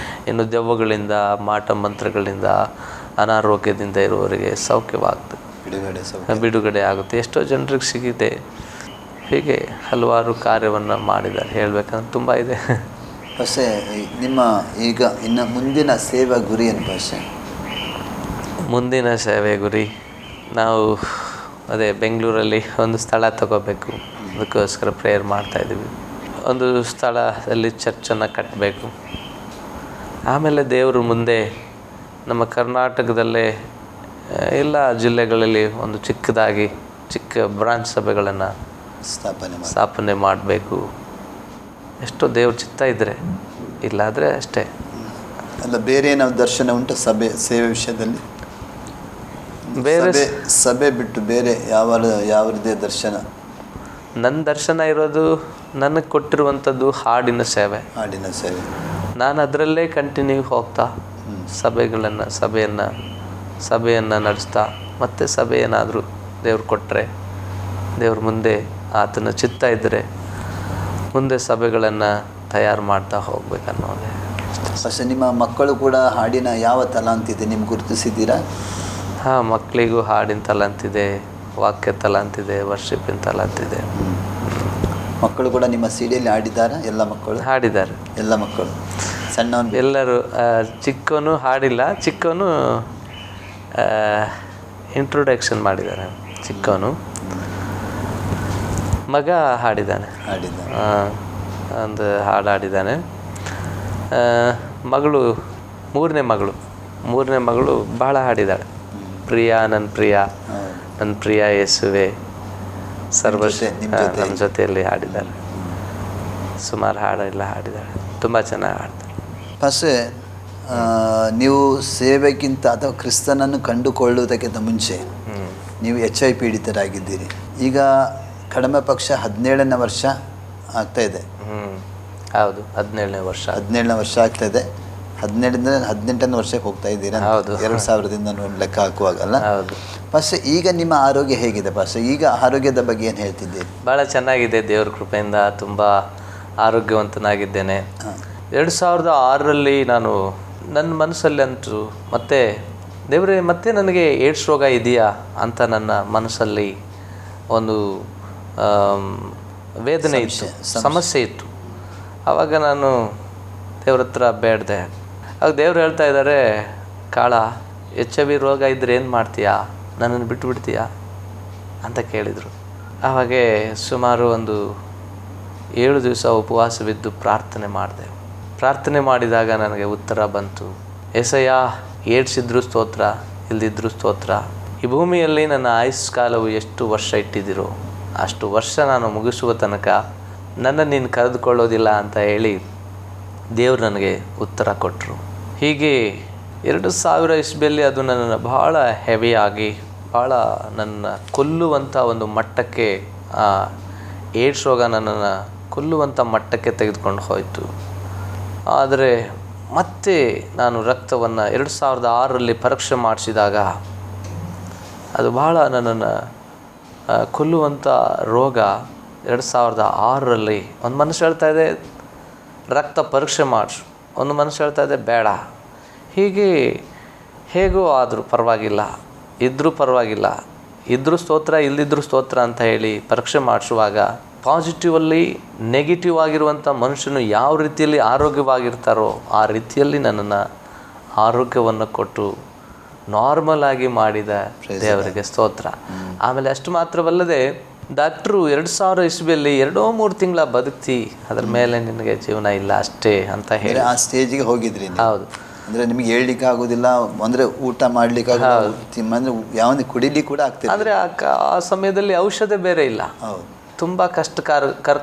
ಇನ್ನು ದೆವ್ವಗಳಿಂದ, ಮಾಟ ಮಂತ್ರಗಳಿಂದ, ಅನಾರೋಗ್ಯದಿಂದ ಇರುವವರಿಗೆ ಸೌಖ್ಯವಾಗ್ತದೆ, ಬಿಡುಗಡೆ ಆಗುತ್ತೆ, ಎಷ್ಟೋ ಜನರಿಗೆ ಸಿಗಿದೆ. ಹೀಗೆ ಹಲವಾರು ಕಾರ್ಯವನ್ನು ಮಾಡಿದ್ದಾರೆ. ಹೇಳಬೇಕಂದ್ರೆ ತುಂಬ ಇದೆ. പക്ഷേ ನಿಮ್ಮ ಈಗ ಇನ್ನು ಮುಂದಿನ ಸೇವಾ ಗುರಿ ಏನು ಭಾಷೆ? ಮುಂದಿನ ಸೇವೆ ಗುರಿ ನಾವು ಅದೇ ಬೆಂಗಳೂರಲ್ಲಿ ಒಂದು ಸ್ಥಳ ತಗೋಬೇಕು, ಅದಕ್ಕೋಸ್ಕರ ಪ್ರೇಯರ್ ಮಾಡ್ತಾಯಿದ್ದೀವಿ. ಒಂದು ಸ್ಥಳದಲ್ಲಿ ಚರ್ಚನ್ನು ಕಟ್ಟಬೇಕು. ಆಮೇಲೆ ದೇವರು ಮುಂದೆ ನಮ್ಮ ಕರ್ನಾಟಕದಲ್ಲೇ ಎಲ್ಲ ಜಿಲ್ಲೆಗಳಲ್ಲಿ ಒಂದು ಚಿಕ್ಕ ಬ್ರಾಂಚ್ ಸಭೆಗಳನ್ನು ಸ್ಥಾಪನೆ ಮಾಡಬೇಕು. ಎಷ್ಟೋ ದೇವ್ರ ಚಿತ್ತ ಇದ್ದರೆ, ಇಲ್ಲಾದರೆ ಅಷ್ಟೇ. ಅಲ್ಲ, ಬೇರೆ ಏನಾದ್ರು ದರ್ಶನ ಉಂಟು ಸೇವೆ ವಿಷಯದಲ್ಲಿ? ಬೇರೆ ಸಭೆ ಬಿಟ್ಟು ಬೇರೆ ಯಾವುದೇ ದರ್ಶನ? ನನ್ನ ದರ್ಶನ ಇರೋದು ನನಗೆ ಕೊಟ್ಟಿರುವಂಥದ್ದು ಹಾಡಿನ ಸೇವೆ. ನಾನು ಅದರಲ್ಲೇ ಕಂಟಿನ್ಯೂ ಹೋಗ್ತಾ ಸಭೆಯನ್ನು ನಡೆಸ್ತಾ, ಮತ್ತು ಸಭೆ ಏನಾದರೂ ದೇವ್ರು ಕೊಟ್ಟರೆ, ದೇವ್ರ ಮುಂದೆ ಆತನ ಚಿತ್ತ ಇದ್ದರೆ ಮುಂದೆ ಸಭೆಗಳನ್ನು ತಯಾರು ಮಾಡ್ತಾ ಹೋಗ್ಬೇಕನ್ನೋದೇ. ಅಷ್ಟೇ. ನಿಮ್ಮ ಮಕ್ಕಳು ಕೂಡ ಹಾಡಿನ ಯಾವ ತಲಾಂತಿದೆ ನಿಮ್ಗೆ ಗುರುತಿಸಿದ್ದೀರಾ? ಹಾಂ, ಮಕ್ಕಳಿಗೂ ಹಾಡಿನ ತಲಂತಿದೆ, ವಾಕ್ಯ ತಲಂತಿದೆ, ವರ್ಷಿಪಿನ ತಲಂತಿದೆ. ಮಕ್ಕಳು ಕೂಡ ನಿಮ್ಮ ಸಿಡಿಯಲ್ಲಿ ಹಾಡಿದ್ದಾರಾ? ಎಲ್ಲ ಮಕ್ಕಳು ಹಾಡಿದ್ದಾರೆ. ಎಲ್ಲ ಮಕ್ಕಳು ಸಣ್ಣವನು ಎಲ್ಲರೂ. ಚಿಕ್ಕವನು ಹಾಡಿಲ್ಲ, ಚಿಕ್ಕವನು ಇಂಟ್ರೊಡಕ್ಷನ್ ಮಾಡಿದ್ದಾನೆ. ಚಿಕ್ಕವನು ಮಗ ಹಾಡಿದ್ದಾನೆ, ಒಂದು ಹಾಡು ಹಾಡಿದ್ದಾನೆ. ಮಗಳು ಮೂರನೇ ಮಗಳು ಭಾಳ ಹಾಡಿದ್ದಾಳೆ. ಪ್ರಿಯಾ ನನ್ನ ಪ್ರಿಯ, ನನ್ನ ಪ್ರಿಯ ಯೇಸುವೆ ಸರ್ವಶ್ರೀ ನಮ್ಮ ಜೊತೆಯಲ್ಲಿ ಹಾಡಿದ್ದಾರೆ. ಸುಮಾರು ಹಾಡೆಲ್ಲ ಹಾಡಿದ್ದಾಳೆ, ತುಂಬ ಚೆನ್ನಾಗಿ ಹಾಡ್ತಾರೆ. ಫಸ್ಟ್ ನೀವು ಸೇವೆಗಿಂತ ಅಥವಾ ಕ್ರಿಸ್ತನನ್ನು ಕಂಡುಕೊಳ್ಳುವುದಕ್ಕಿಂತ ಮುಂಚೆ ನೀವು HIV ಪೀಡಿತರಾಗಿದ್ದೀರಿ. ಈಗ ಕಡಿಮೆ ಪಕ್ಷ 17ನೇ ವರ್ಷ ಆಗ್ತಾಯಿದೆ. ಹೌದು, 17ನೇ ವರ್ಷ ಆಗ್ತಾಯಿದೆ. 17ರಿಂದ 18ನೇ ವರ್ಷಕ್ಕೆ ಹೋಗ್ತಾ ಇದ್ದೀರಾ? 2000ದಿಂದ ಲೆಕ್ಕ ಹಾಕುವಾಗಲ್ಲ. ಫಸ್ಟ್ ಈಗ ನಿಮ್ಮ ಆರೋಗ್ಯ ಹೇಗಿದೆ? ಫಸ್ಟ್ ಈಗ ಆರೋಗ್ಯದ ಬಗ್ಗೆ ಏನು ಹೇಳ್ತಿದ್ದೀರಿ? ಭಾಳ ಚೆನ್ನಾಗಿದೆ, ದೇವ್ರ ಕೃಪೆಯಿಂದ ತುಂಬ ಆರೋಗ್ಯವಂತನಾಗಿದ್ದೇನೆ. 2006ರಲ್ಲಿ ನಾನು ನನ್ನ ಮನಸ್ಸಲ್ಲಿ ಅಂತು, ಮತ್ತೆ ದೇವರೇ ಮತ್ತೆ ನನಗೆ ಏಡ್ಸ್ ರೋಗ ಇದೆಯಾ ಅಂತ ನನ್ನ ಮನಸ್ಸಲ್ಲಿ ಒಂದು ವೇದನೆ ಇತ್ತು, ಸಮಸ್ಯೆ ಇತ್ತು. ಆವಾಗ ನಾನು ದೇವ್ರ ಹತ್ರ ಬೇಡ್ದೆ. ಆಗ ದೇವ್ರು ಹೇಳ್ತಾ ಇದ್ದಾರೆ, ಕಾಳ HIV ರೋಗ ಇದ್ದರೆ ಏನು ಮಾಡ್ತೀಯಾ, ನನ್ನನ್ನು ಬಿಟ್ಟುಬಿಡ್ತೀಯಾ ಅಂತ ಕೇಳಿದರು. ಆವಾಗೆ ಸುಮಾರು ಒಂದು 7 ದಿವಸ ಉಪವಾಸವಿದ್ದು ಪ್ರಾರ್ಥನೆ ಮಾಡಿದೆ. ಪ್ರಾರ್ಥನೆ ಮಾಡಿದಾಗ ನನಗೆ ಉತ್ತರ ಬಂತು. ಏಸಯ್ಯ, ಏಡ್ಸ್ ಇದ್ರೂ ಸ್ತೋತ್ರ, ಇಲ್ದಿದ್ರೂ ಸ್ತೋತ್ರ. ಈ ಭೂಮಿಯಲ್ಲಿ ನನ್ನ ಆಯುಷ್ ಕಾಲವು ಎಷ್ಟು ವರ್ಷ ಇಟ್ಟಿದ್ದೀರೋ ಅಷ್ಟು ವರ್ಷ ನಾನು ಮುಗಿಸುವ ತನಕ ನನ್ನ ನೀನು ಕರೆದುಕೊಳ್ಳೋದಿಲ್ಲ ಅಂತ ಹೇಳಿ ದೇವರು ನನಗೆ ಉತ್ತರ ಕೊಟ್ಟರು. ಹೀಗೆ 2000 ಇಸ್ವಿಯಲ್ಲಿ ಅದು ನನ್ನನ್ನು ಭಾಳ ಹೆವಿಯಾಗಿ, ಭಾಳ ನನ್ನ ಕೊಲ್ಲುವಂಥ ಒಂದು ಮಟ್ಟಕ್ಕೆ, ಏಡ್ಸ್ ರೋಗ ನನ್ನನ್ನು ಕೊಲ್ಲುವಂಥ ಮಟ್ಟಕ್ಕೆ ತೆಗೆದುಕೊಂಡು ಹೋಯಿತು. ಆದರೆ ಮತ್ತೆ ನಾನು ರಕ್ತವನ್ನು 2006ರಲ್ಲಿ ಪರೀಕ್ಷೆ ಮಾಡಿಸಿದಾಗ ಅದು ಭಾಳ ನನ್ನನ್ನು ಕೊಲ್ಲುವಂಥ ರೋಗ. 2006ರಲ್ಲಿ ಒಂದು ಮನಸ್ಸು ಹೇಳ್ತಾ ಇದೆ ರಕ್ತ ಪರೀಕ್ಷೆ ಮಾಡಿಸು, ಒಂದು ಮನಸ್ಸು ಹೇಳ್ತಾ ಇದೆ ಬೇಡ. ಹೀಗೆ ಹೇಗೋ ಆದರೂ ಪರವಾಗಿಲ್ಲ, ಇದ್ದರೂ ಪರವಾಗಿಲ್ಲ, ಇದ್ದರೂ ಸ್ತೋತ್ರ, ಇಲ್ಲದಿದ್ದರೂ ಸ್ತೋತ್ರ ಅಂತ ಹೇಳಿ ಪರೀಕ್ಷೆ ಮಾಡಿಸುವಾಗ ಪಾಸಿಟಿವಲ್ಲಿ ನೆಗೆಟಿವ್ ಆಗಿರುವಂಥ ಮನುಷ್ಯನು ಯಾವ ರೀತಿಯಲ್ಲಿ ಆರೋಗ್ಯವಾಗಿರ್ತಾರೋ ಆ ರೀತಿಯಲ್ಲಿ ನನ್ನನ್ನು ಆರೋಗ್ಯವನ್ನು ಕೊಟ್ಟು ನಾರ್ಮಲ್ ಆಗಿ ಮಾಡಿದ ದೇವರಿಗೆ ಸ್ತೋತ್ರ. ಆಮೇಲೆ ಅಷ್ಟು ಮಾತ್ರವಲ್ಲದೆ ಡಾಕ್ಟ್ರು 2000 ಇಸ್ವಿಯಲ್ಲಿ 2-3 ತಿಂಗಳ ಬದುಕ್ತಿ, ಅದ್ರ ಮೇಲೆ ನಿನಗೆ ಜೀವನ ಇಲ್ಲ ಅಷ್ಟೇ ಅಂತ ಹೇಳಿ ಆ ಸ್ಟೇಜಿಗೆ ಹೋಗಿದ್ರಿ. ಹೌದು, ಅಂದರೆ ನಿಮಗೆ ಹೇಳಲಿಕ್ಕೆ ಆಗೋದಿಲ್ಲ, ಅಂದರೆ ಊಟ ಮಾಡಲಿಕ್ಕೆ ಅಂದರೆ ಯಾವೊಂದು ಕುಡಿಲಿಕ್ಕೆ ಕೂಡ ಆಗ್ತದೆ. ಅಂದರೆ ಆ ಸಮಯದಲ್ಲಿ ಔಷಧ ಬೇರೆ ಇಲ್ಲ. ಹೌದು, ತುಂಬ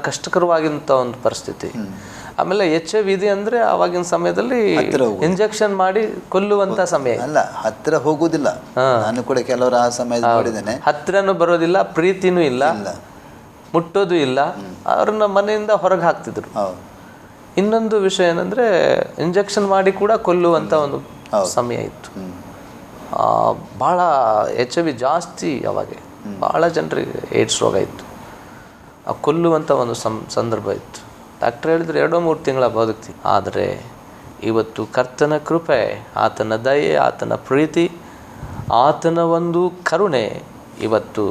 ಕಷ್ಟಕರವಾಗಿಂಥ ಒಂದು ಪರಿಸ್ಥಿತಿ. ಆಮೇಲೆ HIV ಇದೆ ಅಂದರೆ ಆವಾಗಿನ ಸಮಯದಲ್ಲಿ ಇಂಜೆಕ್ಷನ್ ಮಾಡಿ ಕೊಲ್ಲುವಂಥ ಸಮಯ. ಅಲ್ಲ, ಹತ್ತಿರ ಹೋಗುವುದಿಲ್ಲ. ನಾನು ಕೂಡ ಕೆಲವರು ಆ ಸಮಯ ನೋಡಿದ್ದೇನೆ. ಹತ್ತಿರನೂ ಬರೋದಿಲ್ಲ, ಪ್ರೀತಿನೂ ಇಲ್ಲ, ಮುಟ್ಟೋದು ಇಲ್ಲ, ಅವ್ರನ್ನ ಮನೆಯಿಂದ ಹೊರಗೆ ಹಾಕ್ತಿದ್ರು. ಇನ್ನೊಂದು ವಿಷಯ ಏನಂದರೆ ಇಂಜೆಕ್ಷನ್ ಮಾಡಿ ಕೂಡ ಕೊಲ್ಲುವಂಥ ಒಂದು ಸಮಯ ಇತ್ತು. ಭಾಳ HIV ಜಾಸ್ತಿ ಅವಾಗ, ಭಾಳ ಜನರಿಗೆ ಏಡ್ಸ್ ರೋಗ ಇತ್ತು, ಕೊಲ್ಲುವಂಥ ಒಂದು ಸಂದರ್ಭ ಇತ್ತು. ಡಾಕ್ಟರ್ ಹೇಳಿದ್ರು 2-3 ತಿಂಗಳ ಬದುಕ್ತಿ. ಆದರೆ ಇವತ್ತು ಕರ್ತನ ಕೃಪೆ, ಆತನ ದಯೆ, ಆತನ ಪ್ರೀತಿ, ಆತನ ಒಂದು ಕರುಣೆ ಇವತ್ತು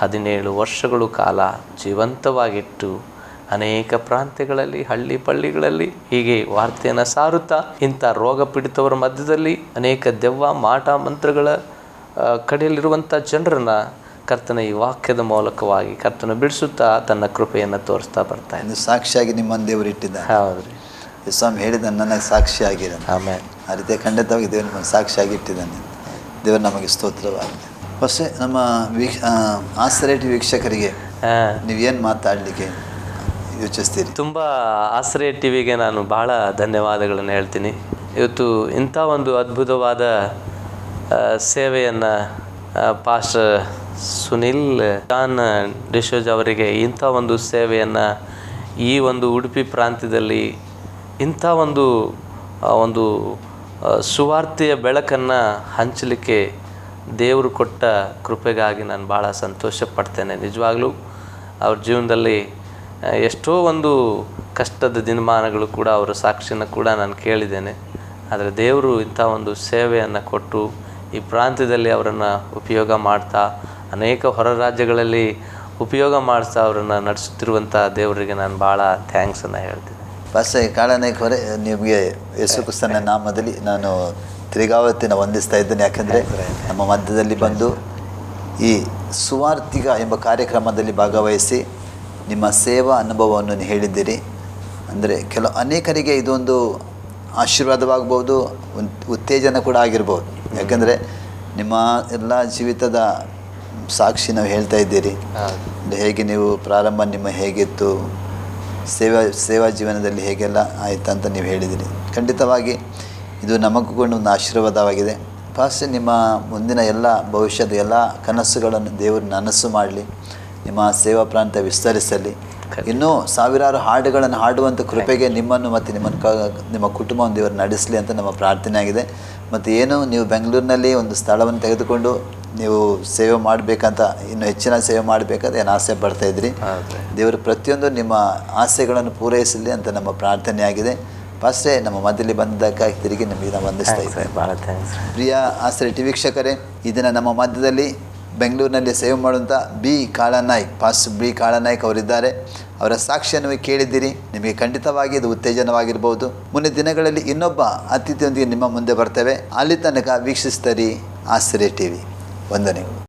17 ವರ್ಷಗಳ ಕಾಲ ಜೀವಂತವಾಗಿಟ್ಟು ಅನೇಕ ಪ್ರಾಂತ್ಯಗಳಲ್ಲಿ, ಹಳ್ಳಿ ಪಳ್ಳಿಗಳಲ್ಲಿ ಹೀಗೆ ವಾರ್ತೆಯನ್ನು ಸಾರುತ್ತಾ ಇಂಥ ರೋಗ ಪೀಡಿತವರ ಮಧ್ಯದಲ್ಲಿ ಅನೇಕ ದೆವ್ವ ಮಾಟ ಮಂತ್ರಗಳ ಕಡೆಯಲ್ಲಿರುವಂಥ ಜನರನ್ನು ಕರ್ತನ ಈ ವಾಕ್ಯದ ಮೂಲಕವಾಗಿ ಕರ್ತನ ಬಿಡಿಸುತ್ತಾ ತನ್ನ ಕೃಪೆಯನ್ನು ತೋರಿಸ್ತಾ ಬರ್ತಾ ಇದೆ. ಸಾಕ್ಷಿಯಾಗಿ ನಿಮ್ಮನ್ನು ದೇವರು ಇಟ್ಟಿದ್ದಾನೆ. ಹೌದು ರೀ, ಸ್ವಾಮಿ ಹೇಳಿದ ನನಗೆ ಸಾಕ್ಷಿಯಾಗಿದ್ದಾನೆ. ಆಮೇಲೆ ಆ ರೀತಿ ಖಂಡಿತವಾಗಿ ದೇವರು ನಿಮ್ಮನ್ನು ಸಾಕ್ಷಿಯಾಗಿ ಇಟ್ಟಿದ್ದಾನೆ. ದೇವರು ನಮಗೆ ಸ್ತೋತ್ರವಾಗಿದೆ. ಹೊಸ ನಮ್ಮ ಆಸರೇಟಿ ವೀಕ್ಷಕರಿಗೆ ನೀವೇನು ಮಾತಾಡಲಿಕ್ಕೆ ಯೋಚಿಸ್ತೀರಿ? ತುಂಬ ಆಶ್ರಯ ಟಿವಿಗೆ ನಾನು ಭಾಳ ಧನ್ಯವಾದಗಳನ್ನು ಹೇಳ್ತೀನಿ. ಇವತ್ತು ಇಂಥ ಒಂದು ಅದ್ಭುತವಾದ ಸೇವೆಯನ್ನು ಪಾಸ್ಟರ್ ಸುನಿಲ್ ಜಾನ್ ಡಿಶೋಜ್ ಅವರಿಗೆ ಇಂಥ ಒಂದು ಸೇವೆಯನ್ನು ಈ ಒಂದು ಉಡುಪಿ ಪ್ರಾಂತ್ಯದಲ್ಲಿ ಇಂಥ ಒಂದು ಸುವಾರ್ತೆಯ ಬೆಳಕನ್ನು ಹಂಚಲಿಕ್ಕೆ ದೇವರು ಕೊಟ್ಟ ಕೃಪೆಗಾಗಿ ನಾನು ಭಾಳ ಸಂತೋಷ ಪಡ್ತೇನೆ. ನಿಜವಾಗ್ಲೂ ಅವ್ರ ಜೀವನದಲ್ಲಿ ಎಷ್ಟೋ ಒಂದು ಕಷ್ಟದ ದಿನಮಾನಗಳು ಕೂಡ ಅವರ ಸಾಕ್ಷಿನ ಕೂಡ ನಾನು ಕೇಳಿದ್ದೇನೆ. ಆದರೆ ದೇವರು ಇಂಥ ಒಂದು ಸೇವೆಯನ್ನು ಕೊಟ್ಟು ಈ ಪ್ರಾಂತ್ಯದಲ್ಲಿ ಅವರನ್ನು ಉಪಯೋಗ ಮಾಡ್ತಾ ಅನೇಕ ಹೊರ ರಾಜ್ಯಗಳಲ್ಲಿ ಉಪಯೋಗ ಮಾಡಿಸ್ತಾ ಅವರನ್ನು ನಡೆಸುತ್ತಿರುವಂಥ ದೇವರಿಗೆ ನಾನು ಭಾಳ ಥ್ಯಾಂಕ್ಸನ್ನು ಹೇಳ್ತೀನಿ. ಪಾಸ್ಟರ್ ಕಾಳನಾಯ್ಕ ಅವರೇ, ನಿಮಗೆ ಯೇಸು ಕ್ರಿಸ್ತನ ನಾಮದಲ್ಲಿ ನಾನು ತಿರುಗಾವತ್ತಿನ ವಂದಿಸ್ತಾ ಇದ್ದೇನೆ. ಯಾಕೆಂದರೆ ನಮ್ಮ ಮಧ್ಯದಲ್ಲಿ ಬಂದು ಈ ಸುವಾರ್ತಿಕ ಎಂಬ ಕಾರ್ಯಕ್ರಮದಲ್ಲಿ ಭಾಗವಹಿಸಿ ನಿಮ್ಮ ಸೇವಾ ಅನುಭವವನ್ನು ಹೇಳಿದ್ದೀರಿ. ಅಂದರೆ ಅನೇಕರಿಗೆ ಇದೊಂದು ಆಶೀರ್ವಾದವಾಗ್ಬೋದು, ಉತ್ತೇಜನ ಕೂಡ ಆಗಿರ್ಬೋದು. ಯಾಕಂದರೆ ನಿಮ್ಮ ಎಲ್ಲ ಜೀವಿತದ ಸಾಕ್ಷಿ ನಾವು ಹೇಳ್ತಾ ಇದ್ದೀರಿ. ಹೇಗೆ ನೀವು ಪ್ರಾರಂಭ ನಿಮ್ಮ ಹೇಗಿತ್ತು, ಸೇವಾ ಜೀವನದಲ್ಲಿ ಹೇಗೆಲ್ಲ ಆಯಿತು ಅಂತ ನೀವು ಹೇಳಿದಿರಿ. ಖಂಡಿತವಾಗಿ ಇದು ನಮಗೂ ಕೂಡ ಒಂದು ಆಶೀರ್ವಾದವಾಗಿದೆ. ಪಾಸ್ಟರ್, ನಿಮ್ಮ ಮುಂದಿನ ಎಲ್ಲ ಭವಿಷ್ಯದ ಎಲ್ಲ ಕನಸುಗಳನ್ನು ದೇವರು ನನಸು ಮಾಡಲಿ, ನಿಮ್ಮ ಸೇವಾ ಪ್ರಾಂತ್ಯ ವಿಸ್ತರಿಸಲಿ, ಇನ್ನೂ ಸಾವಿರಾರು ಹಾಡುಗಳನ್ನು ಹಾಡುವಂಥ ಕೃಪೆಗೆ ನಿಮ್ಮನ್ನು ಮತ್ತು ನಿಮ್ಮ ಕುಟುಂಬವನ್ನು ದೇವರು ನಡೆಸಲಿ ಅಂತ ನಮ್ಮ ಪ್ರಾರ್ಥನೆ ಆಗಿದೆ. ಮತ್ತು ಏನು ನೀವು ಬೆಂಗಳೂರಿನಲ್ಲಿ ಒಂದು ಸ್ಥಳವನ್ನು ತೆಗೆದುಕೊಂಡು ನೀವು ಸೇವೆ ಮಾಡಬೇಕಂತ, ಇನ್ನು ಹೆಚ್ಚಿನ ಸೇವೆ ಮಾಡಬೇಕಂತ ಏನು ಆಸೆ ಪಡ್ತಾಯಿದ್ರಿ. ದೇವರು ಪ್ರತಿಯೊಂದು ನಿಮ್ಮ ಆಸೆಗಳನ್ನು ಪೂರೈಸಲಿ ಅಂತ ನಮ್ಮ ಪ್ರಾರ್ಥನೆ ಆಗಿದೆ. ಪಾಸ್ಟ್ರೇ, ನಮ್ಮ ಮಧ್ಯದಲ್ಲಿ ಬಂದಕ್ಕಾಗಿ ತಿರುಗಿ ನಿಮಗೆ ನಾವು ವಂದಿಸ್ತಾ ಇದ್ದೇವೆ. ಭಾಳ ಥ್ಯಾಂಕ್ಸ್. ಪ್ರಿಯ ಆಶ್ರಯ ಟಿ ವೀಕ್ಷಕರೇ, ಇದನ್ನು ನಮ್ಮ ಮಧ್ಯದಲ್ಲಿ ಬೆಂಗಳೂರಿನಲ್ಲಿ ಸೇವೆ ಮಾಡುವಂಥ ಪಾಸ್ಟರ್ ಬಿ ಕಾಳನಾಯ್ಕ ಅವರಿದ್ದಾರೆ. ಅವರ ಸಾಕ್ಷಿಯನ್ನು ಕೇಳಿದ್ದೀರಿ. ನಿಮಗೆ ಖಂಡಿತವಾಗಿ ಇದು ಉತ್ತೇಜನವಾಗಿರ್ಬೋದು. ಮುಂದಿನ ದಿನಗಳಲ್ಲಿ ಇನ್ನೊಬ್ಬ ಅತಿಥಿಯೊಂದಿಗೆ ನಿಮ್ಮ ಮುಂದೆ ಬರ್ತೇವೆ. ಅಲ್ಲಿ ತನಕ ವೀಕ್ಷಿಸ್ತೀರಿ ಆಶ್ರಯ ಟಿ ವಿ. ವಂದನೆಗಳು.